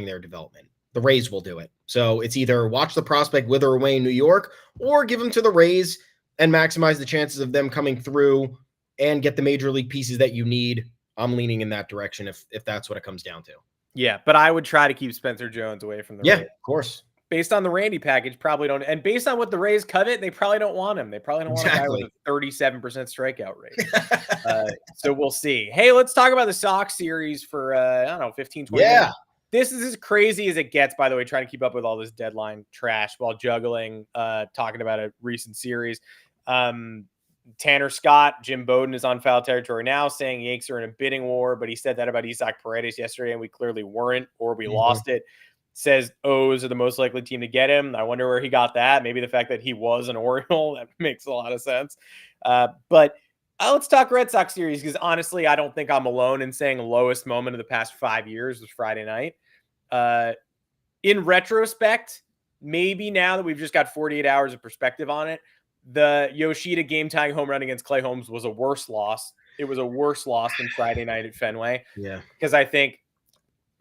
[SPEAKER 3] their development. The Rays will do it. So it's either watch the prospect wither away in New York, or give them to the Rays and maximize the chances of them coming through and get the major league pieces that you need. I'm leaning in that direction if that's what it comes down to.
[SPEAKER 2] Yeah, but I would try to keep Spencer Jones away from the Rays.
[SPEAKER 3] Of course.
[SPEAKER 2] Based on the Randy package, probably don't. And based on what the Rays covet, they probably don't want him. They probably don't want a guy with a 37% strikeout rate. So we'll see. Hey, let's talk about the Sox series for, 15, 20 minutes. This is as crazy as it gets, by the way, trying to keep up with all this deadline trash while juggling, talking about a recent series. Tanner Scott, Jim Bowden is on foul territory now, saying Yanks are in a bidding war, but he said that about Isaac Paredes yesterday, and we clearly weren't, or we lost it. Says O's are the most likely team to get him. I wonder where he got that. Maybe the fact that he was an Oriole. That makes a lot of sense. But let's talk Red Sox series, because honestly, I don't think I'm alone in saying lowest moment of the past 5 years was Friday night. In retrospect, maybe now that we've just got 48 hours of perspective on it, the Yoshida game-tying home run against Clay Holmes was a worse loss. It was a worse loss than Friday night at Fenway.
[SPEAKER 3] Yeah.
[SPEAKER 2] Because I think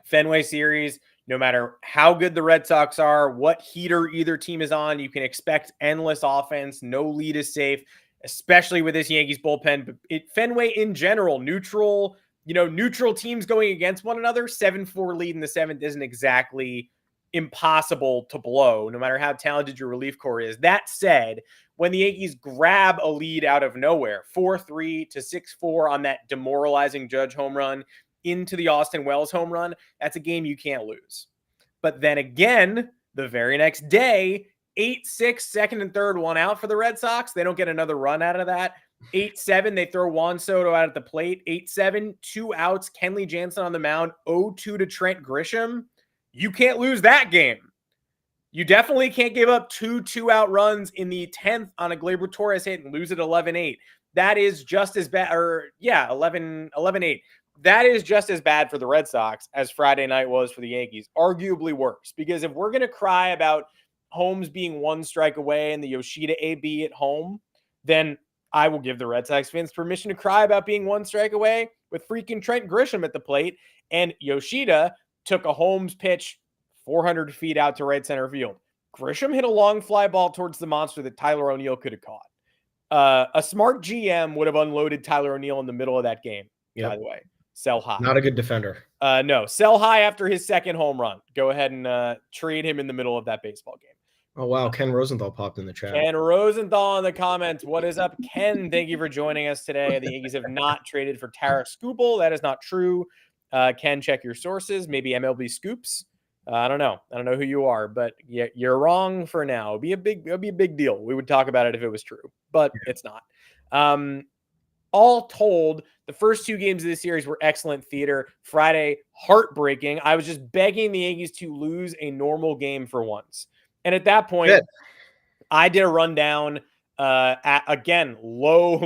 [SPEAKER 2] Fenway series, no matter how good the Red Sox are, what heater either team is on, you can expect endless offense. No lead is safe, especially with this Yankees bullpen. But Fenway in general, neutral teams going against one another, 7-4 lead in the seventh isn't exactly impossible to blow, no matter how talented your relief corps is. That said, when the Yankees grab a lead out of nowhere, 4-3 to 6-4 on that demoralizing Judge home run into the Austin Wells home run, that's a game you can't lose. But then again, the very next day, 8-6, second and third, one out for the Red Sox. They don't get another run out of that. 8-7, they throw Juan Soto out at the plate. 8-7, 2 outs, Kenley Jansen on the mound, 0-2 to Trent Grisham. You can't lose that game. You definitely can't give up 2 2-out runs in the 10th on a Gleyber Torres hit and lose it 11-8. That is just as bad, 11-8. that is just as bad for the Red Sox as Friday night was for the Yankees, arguably worse. Because if we're going to cry about Holmes being one strike away and the Yoshida AB at home, then I will give the Red Sox fans permission to cry about being one strike away with freaking Trent Grisham at the plate. And Yoshida took a Holmes pitch 400 feet out to right center field. Grisham hit a long fly ball towards the monster that Tyler O'Neill could have caught. A smart GM would have unloaded Tyler O'Neill in the middle of that game, by the way. Sell high.
[SPEAKER 3] Not a good defender.
[SPEAKER 2] No, sell high after his second home run. Go ahead and trade him in the middle of that baseball game.
[SPEAKER 3] Oh, wow. Ken Rosenthal popped in the chat.
[SPEAKER 2] Ken Rosenthal in the comments. What is up, Ken? Thank you for joining us today. The Yankees have not traded for Tara Skubal. That is not true. Ken, check your sources. Maybe MLB Scoops. I don't know. I don't know who you are, but you're wrong for now. It'd be a big deal. We would talk about it if it was true, but it's not. All told, the first two games of this series were excellent theater. Friday, heartbreaking. I was just begging the Yankees to lose a normal game for once. And at that point, I did a rundown again, low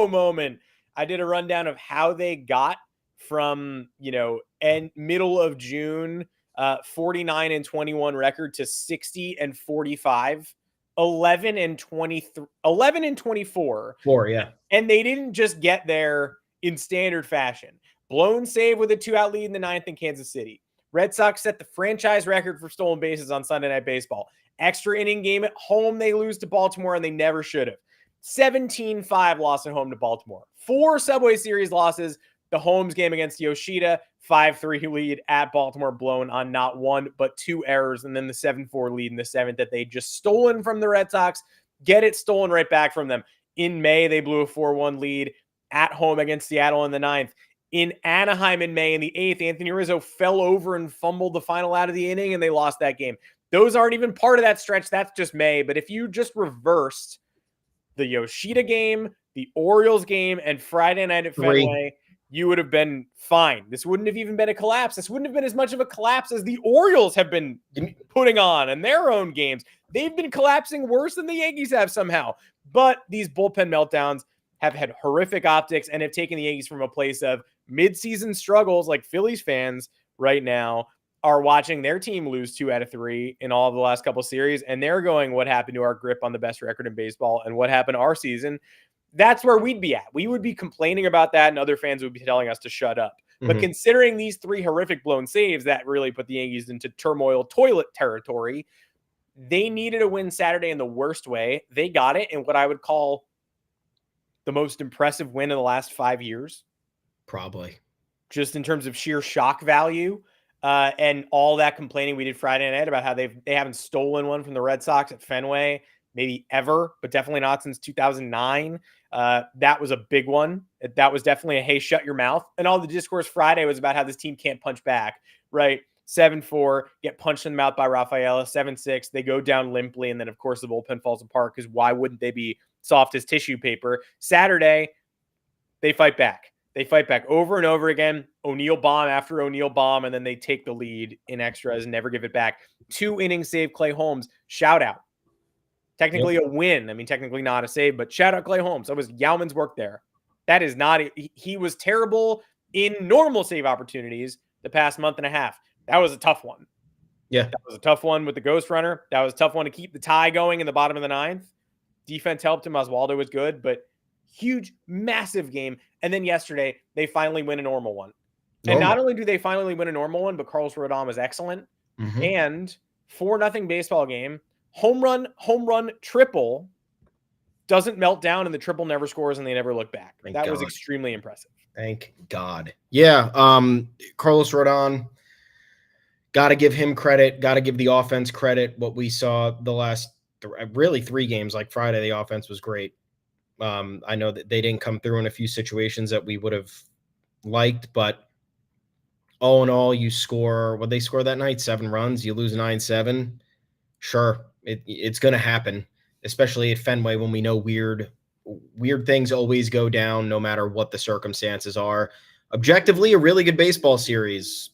[SPEAKER 2] moment. I did a rundown of how they got from, middle of June, 49-21 record to 60-45, 11-24. And they didn't just get there in standard fashion. Blown save with a 2-out lead in the ninth in Kansas City. Red Sox set the franchise record for stolen bases on Sunday Night Baseball. Extra inning game at home, they lose to Baltimore, and they never should have. 17-5 loss at home to Baltimore. 4 Subway Series losses. The Holmes game against Yoshida, 5-3 lead at Baltimore, blown on not one, but 2 errors, and then the 7-4 lead in the 7th that they just stolen from the Red Sox. Get it stolen right back from them. In May, they blew a 4-1 lead at home against Seattle in the 9th. In Anaheim in May in the 8th, Anthony Rizzo fell over and fumbled the final out of the inning, and they lost that game. Those aren't even part of that stretch. That's just May. But if you just reversed the Yoshida game, the Orioles game, and Friday night at Fenway, you would have been fine. This wouldn't have even been a collapse. This wouldn't have been as much of a collapse as the Orioles have been putting on in their own games. They've been collapsing worse than the Yankees have somehow. But these bullpen meltdowns have had horrific optics and have taken the Yankees from a place of midseason struggles, like Phillies fans right now are watching their team lose 2 out of 3 in all of the last couple series. And they're going, what happened to our grip on the best record in baseball and what happened our season? That's where we'd be at. We would be complaining about that, and other fans would be telling us to shut up. But considering these 3 horrific blown saves that really put the Yankees into turmoil toilet territory, they needed a win Saturday in the worst way. They got it in what I would call the most impressive win in the last 5 years.
[SPEAKER 3] Probably.
[SPEAKER 2] Just in terms of sheer shock value and all that complaining we did Friday night about how they haven't stolen one from the Red Sox at Fenway, maybe ever, but definitely not since 2009. That was a big one. That was definitely a, hey, shut your mouth. And all the discourse Friday was about how this team can't punch back, right? 7-4, get punched in the mouth by Rafaela. 7-6, they go down limply. And then, of course, the bullpen falls apart because why wouldn't they be soft as tissue paper? Saturday, they fight back. They fight back over and over again. O'Neill bomb after O'Neill bomb, and then they take the lead in extras and never give it back. 2 innings save Clay Holmes. Shout out. Technically a win. I mean, technically not a save, but shout out Clay Holmes. That was Yauman's work there. That is not – he was terrible in normal save opportunities the past month and a half. That was a tough one.
[SPEAKER 3] Yeah.
[SPEAKER 2] That was a tough one with the ghost runner. That was a tough one to keep the tie going in the bottom of the 9th. Defense helped him. Oswaldo was good, but huge, massive game. And then yesterday, they finally win a normal one. And not only do they finally win a normal one, but Carlos Rodon was excellent. And 4-0 baseball game. Home run, triple, doesn't melt down, and the triple never scores, and they never look back. That was extremely impressive.
[SPEAKER 3] Thank God. Yeah, Carlos Rodon, got to give him credit, got to give the offense credit. What we saw the last really 3 games, like Friday, the offense was great. I know that they didn't come through in a few situations that we would have liked, but all in all, you score, what they score that night, 7 runs, you lose 9-7. Sure, it's going to happen, especially at Fenway when we know weird things always go down no matter what the circumstances are. Objectively, a really good baseball series.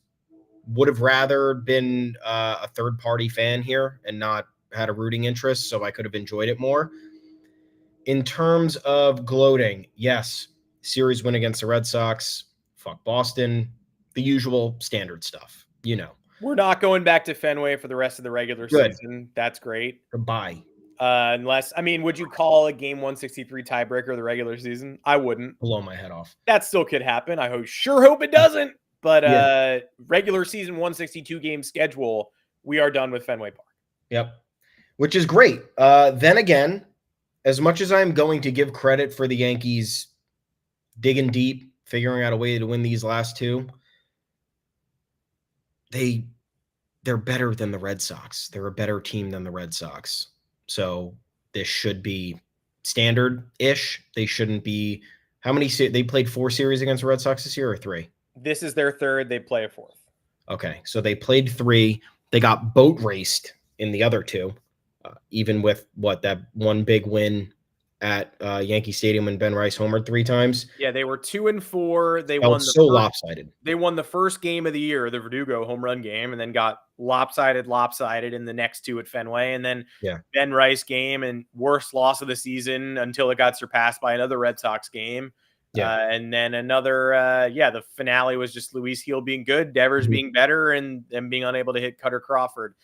[SPEAKER 3] Would have rather been a third-party fan here and not had a rooting interest, so I could have enjoyed it more. In terms of gloating, yes, Series win against the Red Sox. Fuck Boston. The usual standard stuff, you know.
[SPEAKER 2] We're not going back to Fenway for the rest of the regular season. That's great.
[SPEAKER 3] Goodbye.
[SPEAKER 2] Unless, I mean, would you call a game 163 tiebreaker the regular season? I wouldn't.
[SPEAKER 3] Blow my head off.
[SPEAKER 2] That still could happen. I sure hope it doesn't. But regular season 162 game schedule, we are done with Fenway Park.
[SPEAKER 3] Yep. Which is great. Then again, as much as I'm going to give credit for the Yankees digging deep, figuring out a way to win these last two, they're better than the Red Sox. They're a better team than the Red Sox. So this should be standard-ish. They shouldn't be – how many – they played 4 series against the Red Sox this year or 3?
[SPEAKER 2] This is their 3rd. They play a 4th.
[SPEAKER 3] Okay, so they played 3. They got boat raced in the other 2, even with, that one big win at Yankee Stadium when Ben Rice homered 3 times.
[SPEAKER 2] Yeah, they were 2-4. They
[SPEAKER 3] won lopsided.
[SPEAKER 2] They won the first game of the year, the Verdugo home run game, and then got lopsided in the next 2 at Fenway. And then Ben Rice game and worst loss of the season until it got surpassed by another Red Sox game. Yeah. And then another, the finale was just Luis Gil being good, Devers being better, and being unable to hit Cutter Crawford.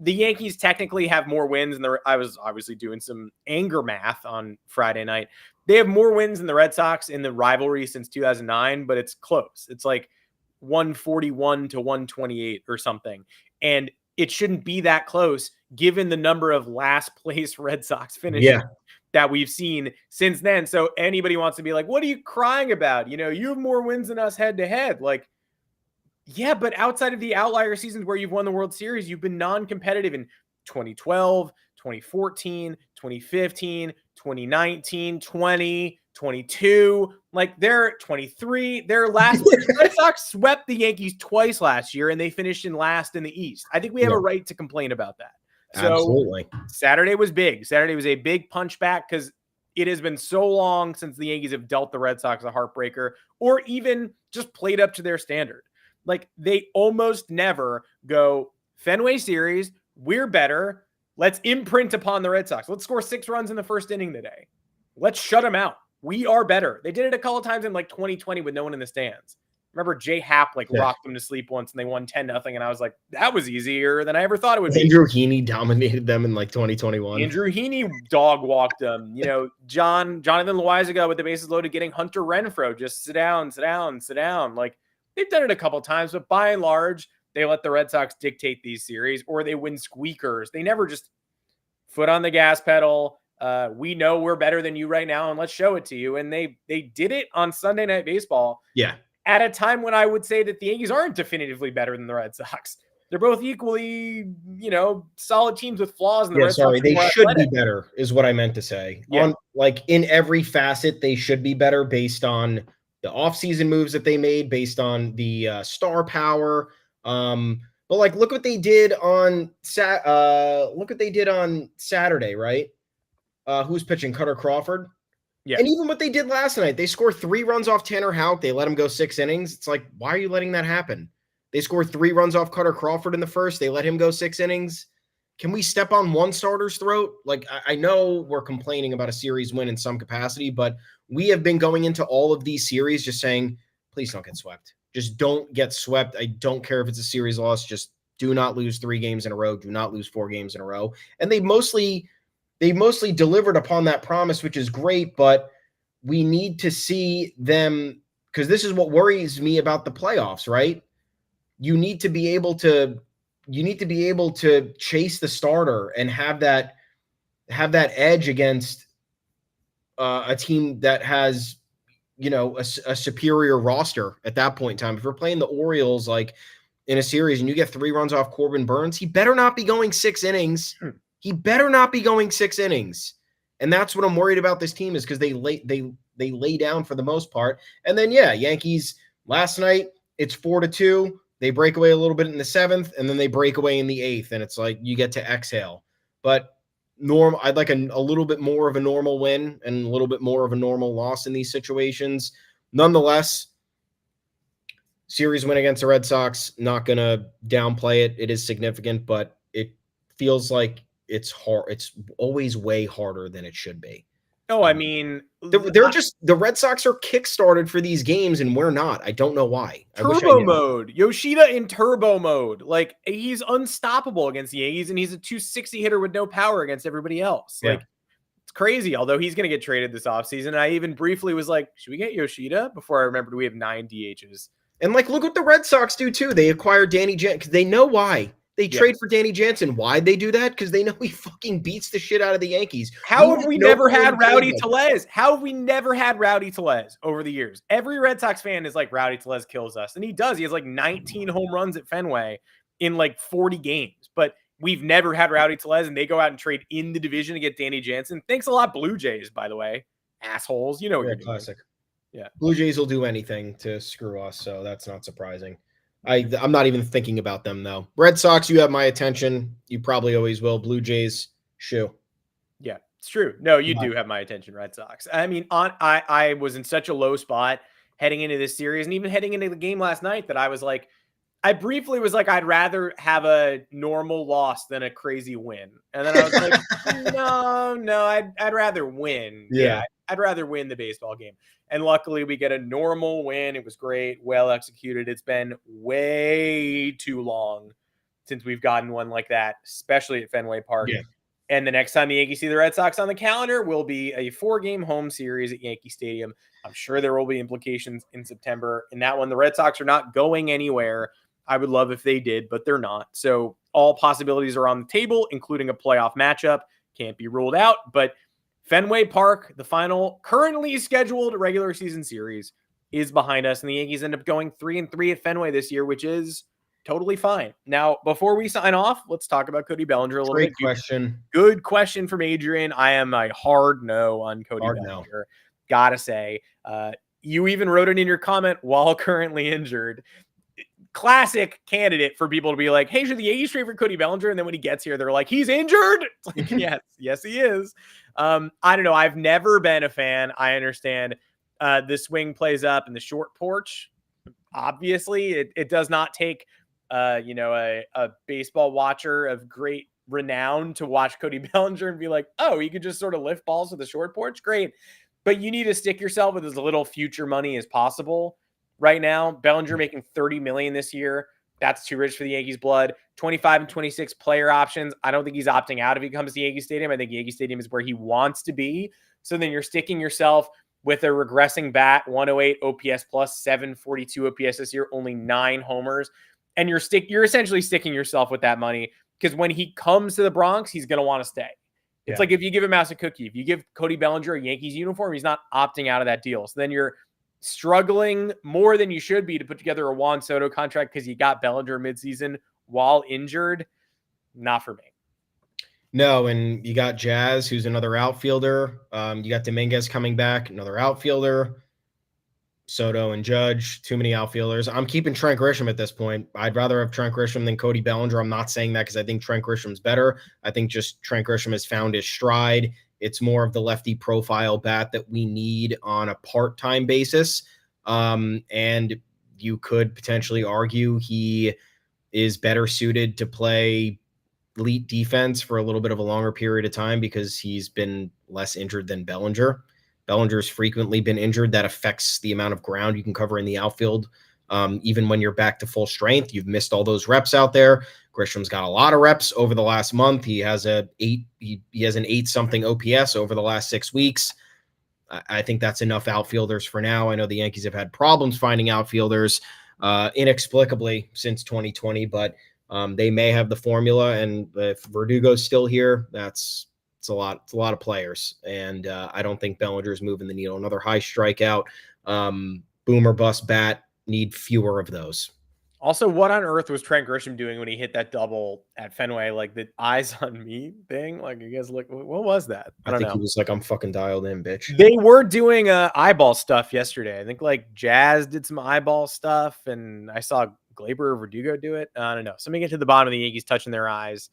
[SPEAKER 2] The Yankees technically have more wins, and I was obviously doing some anger math on Friday night. They have more wins than the Red Sox in the rivalry since 2009, but it's close. It's like 141 to 128 or something. And it shouldn't be that close given the number of last place Red Sox finishes that we've seen since then. So anybody wants to be like, what are you crying about? You have more wins than us head to head. Like, yeah, but outside of the outlier seasons where you've won the World Series, you've been non-competitive in 2012, 2014, 2015, 2019, 20, 22. Like, they're 23. Their last Red Sox swept the Yankees twice last year, and they finished in last in the East. I think we have a right to complain about that. So
[SPEAKER 3] absolutely.
[SPEAKER 2] Saturday was big. Saturday was a big punch back because it has been so long since the Yankees have dealt the Red Sox a heartbreaker or even just played up to their standard. Like, they almost never go Fenway series. We're better. Let's imprint upon the Red Sox. Let's score 6 runs in the first inning today. Let's shut them out. We are better. They did it a couple of times in like 2020 with no one in the stands. Remember Jay Happ rocked them to sleep once and they won 10-0. And I was like, that was easier than I ever thought it would be.
[SPEAKER 3] Andrew Heaney dominated them in like 2021.
[SPEAKER 2] Andrew Heaney dog walked them. Jonathan Loaizaga with the bases loaded getting Hunter Renfroe. Just sit down. Like, they've done it a couple of times, but by and large, they let the Red Sox dictate these series or they win squeakers. They never just foot on the gas pedal. We know we're better than you right now, and let's show it to you. And they did it on Sunday Night Baseball.
[SPEAKER 3] Yeah.
[SPEAKER 2] At a time when I would say that the Yankees aren't definitively better than the Red Sox. They're both equally, solid teams with flaws. And the Red Sox
[SPEAKER 3] they should be better is what I meant to say.
[SPEAKER 2] Yeah.
[SPEAKER 3] In every facet, they should be better based on the offseason moves that they made, based on the star power. But look what they did on Saturday, right? Who's pitching? Cutter Crawford. Yeah. And even what they did last night, they scored 3 runs off Tanner Houck. They let him go 6 innings. It's like, why are you letting that happen? They scored 3 runs off Cutter Crawford in the first. They let him go 6 innings. Can we step on one starter's throat? Like, I know we're complaining about a series win in some capacity, but we have been going into all of these series just saying, please don't get swept. Just don't get swept. I don't care if it's a series loss. Just do not lose 3 games in a row. Do not lose 4 games in a row. And they mostly delivered upon that promise, which is great, but we need to see them, because this is what worries me about the playoffs, right? You need to be able to chase the starter and have that edge against a team that has, a superior roster at that point in time. If you're playing the Orioles, like in a series and you get 3 runs off Corbin Burns, he better not be going 6 innings. He better not be going 6 innings. And that's what I'm worried about this team is because they lay down for the most part. And then, Yankees last night, it's 4-2. They break away a little bit in the 7th, and then they break away in the 8th. And it's like you get to exhale. But I'd like a little bit more of a normal win and a little bit more of a normal loss in these situations. Nonetheless, series win against the Red Sox, not going to downplay it. It is significant, but it feels like it's hard. It's always way harder than it should be.
[SPEAKER 2] Oh, I mean,
[SPEAKER 3] they're just the Red Sox are kickstarted for these games, and we're not. I don't know why.
[SPEAKER 2] Turbo mode. Yoshida in turbo mode. Like, he's unstoppable against the Yankees, and he's a 260 hitter with no power against everybody else.
[SPEAKER 3] Yeah.
[SPEAKER 2] Like, it's crazy. Although he's going to get traded this offseason. I even briefly was like, should we get Yoshida? Before I remembered we have 9 DHs.
[SPEAKER 3] And like, look what the Red Sox do too. They acquire Danny Jansen because they know why. They trade for Danny Jansen. Why'd they do that? Because they know he fucking beats the shit out of the Yankees.
[SPEAKER 2] How have we never had Rowdy Tellez? How have we never had Rowdy Tellez over the years? Every Red Sox fan is like, Rowdy Tellez kills us. And he does. He has like 19 home runs at Fenway in like 40 games. But we've never had Rowdy Tellez, and they go out and trade in the division to get Danny Jansen. Thanks a lot, Blue Jays, by the way. Assholes. You know what you're doing.
[SPEAKER 3] Classic.
[SPEAKER 2] Yeah.
[SPEAKER 3] Blue Jays will do anything to screw us, so that's not surprising. I'm not even thinking about them, though. Red Sox, you have my attention. You probably always will. Blue Jays, shoo.
[SPEAKER 2] Yeah, it's true. No, you do have my attention, Red Sox. I mean, I was in such a low spot heading into this series, and even heading into the game last night, that I was like, I briefly was like, I'd rather have a normal loss than a crazy win. And then I was like, no, I'd rather win. Yeah, I'd rather win the baseball game. And luckily, we get a normal win. It was great, well executed. It's been way too long since we've gotten one like that, especially at Fenway Park. Yeah. And the next time the Yankees see the Red Sox on the calendar will be a 4-game home series at Yankee Stadium. I'm sure there will be implications in September. In that one, the Red Sox are not going anywhere. I would love if they did, but they're not. So all possibilities are on the table, including a playoff matchup. Can't be ruled out, but Fenway Park, the final currently scheduled regular season series, is behind us, and the Yankees end up going 3-3 at Fenway this year, which is totally fine. Now, before we sign off, let's talk about Cody Bellinger a little bit.
[SPEAKER 3] Great question.
[SPEAKER 2] Good question from Adrian. I am a hard no on Cody Bellinger. No. Gotta say, you even wrote it in your comment while currently injured. Classic candidate for people to be like, hey, should the Yankees trade for Cody Bellinger? And then when he gets here, they're like, he's injured. It's like, yes, he is. I don't know. I've never been a fan. I understand the swing plays up in the short porch. Obviously, it does not take, a baseball watcher of great renown to watch Cody Bellinger and be like, oh, he could just sort of lift balls to the short porch. Great. But you need to stick yourself with as little future money as possible. Right now, Bellinger making $30 million this year. That's too rich for the Yankees' blood. 25 and 26 player options. I don't think he's opting out if he comes to Yankee Stadium. I think Yankee Stadium is where he wants to be. So then you're sticking yourself with a regressing bat, 108 OPS plus, 742 OPS this year, only 9 homers. And you're essentially sticking yourself with that money because when he comes to the Bronx, he's going to want to stay. It's like if you give him Mouse a cookie, if you give Cody Bellinger a Yankees uniform, he's not opting out of that deal. So then you're struggling more than you should be to put together a Juan Soto contract because you got Bellinger midseason while injured. Not for me.
[SPEAKER 3] No, and you got Jazz, who's another outfielder. You got Dominguez coming back, another outfielder. Soto and Judge, too many outfielders. I'm keeping Trent Grisham at this point. I'd rather have Trent Grisham than Cody Bellinger. I'm not saying that because I think Trent Grisham's better. I think just Trent Grisham has found his stride. It's more of the lefty profile bat that we need on a part-time basis. And you could potentially argue he is better suited to play elite defense for a little bit of a longer period of time because he's been less injured than Bellinger. Bellinger's frequently been injured. That affects the amount of ground you can cover in the outfield. Even when you're back to full strength, you've missed all those reps out there. Grisham's got a lot of reps over the last month. He has an 8-something OPS over the last 6 weeks. I think that's enough outfielders for now. I know the Yankees have had problems finding outfielders inexplicably since 2020, but they may have the formula. And if Verdugo's still here, it's a lot of players. And I don't think Bellinger's moving the needle. Another high strikeout, boom or bust bat. Need fewer of those.
[SPEAKER 2] Also, what on earth was Trent Grisham doing when he hit that double at Fenway? Like the eyes on me thing? Like, you guys look, what was that?
[SPEAKER 3] I think he was like, I'm fucking dialed in, bitch.
[SPEAKER 2] They were doing eyeball stuff yesterday. I think like Jazz did some eyeball stuff, and I saw Glaber or Verdugo do it. I don't know. Somebody get to the bottom of the Yankees touching their eyes.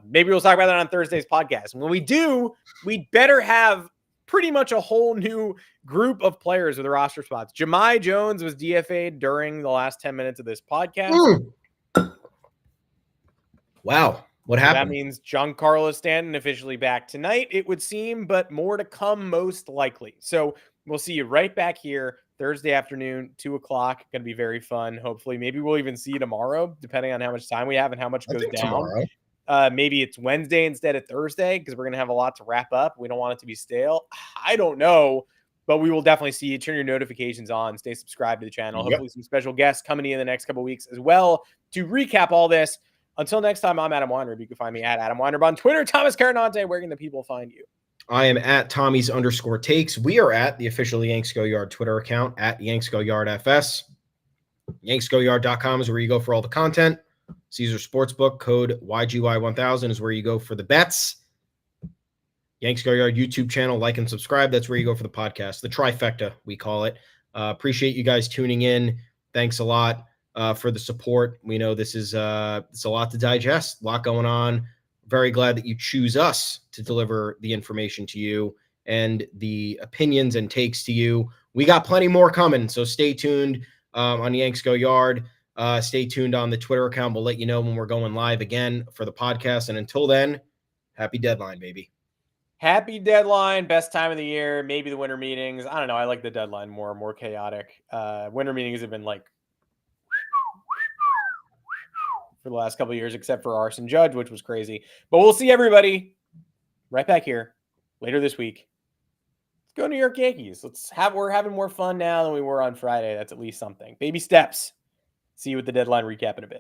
[SPEAKER 2] Maybe we'll talk about that on Thursday's podcast. And when we do, we better have pretty much a whole new group of players with roster spots. Jahmai Jones was DFA'd during the last 10 minutes of this podcast.
[SPEAKER 3] Wow. What
[SPEAKER 2] So that
[SPEAKER 3] happened?
[SPEAKER 2] means Giancarlo Stanton officially back tonight, it would seem, but more to come most likely. So we'll see you right back here Thursday afternoon, 2 o'clock. Going to be very fun. Hopefully, maybe we'll even see you tomorrow, depending on how much time we have and how much
[SPEAKER 3] I
[SPEAKER 2] goes
[SPEAKER 3] think
[SPEAKER 2] down.
[SPEAKER 3] tomorrow.
[SPEAKER 2] Maybe it's Wednesday instead of Thursday because we're going to have a lot to wrap up. We don't want it to be stale. I don't know, but we will definitely see you. Turn your notifications on. Stay subscribed to the channel.
[SPEAKER 3] Yep.
[SPEAKER 2] Hopefully some special guests coming in the next couple of weeks as well to recap all this. Until next time, I'm Adam Weinrib. You can find me at Adam Weinrib on Twitter. Thomas Carannante, where can the people find you?
[SPEAKER 3] I am at Tommy's_takes. We are at the official Yanks Go Yard Twitter account at Yanks Go Yard FS. YanksGoYard.com is where you go for all the content. Caesar Sportsbook code YGY1000 is where you go for the bets. Yanks Go Yard YouTube channel, like and subscribe. That's where you go for the podcast, the trifecta, we call it. Appreciate you guys tuning in. Thanks a lot for the support. We know this is it's a lot to digest, a lot going on. Very glad that you choose us to deliver the information to you and the opinions and takes to you. We got plenty more coming, so stay tuned on Yanks Go Yard. Stay tuned on the Twitter account. We'll let you know when we're going live again for the podcast. And until then, happy deadline, baby.
[SPEAKER 2] Happy deadline, best time of the year. Maybe the winter meetings. I don't know. I like the deadline more chaotic. Winter meetings have been like for the last couple of years, except for Arson Judge, which was crazy. But we'll see everybody right back here later this week. Let's go New York Yankees. We're having more fun now than we were on Friday. That's at least something. Baby steps. See you with the deadline recap in a bit.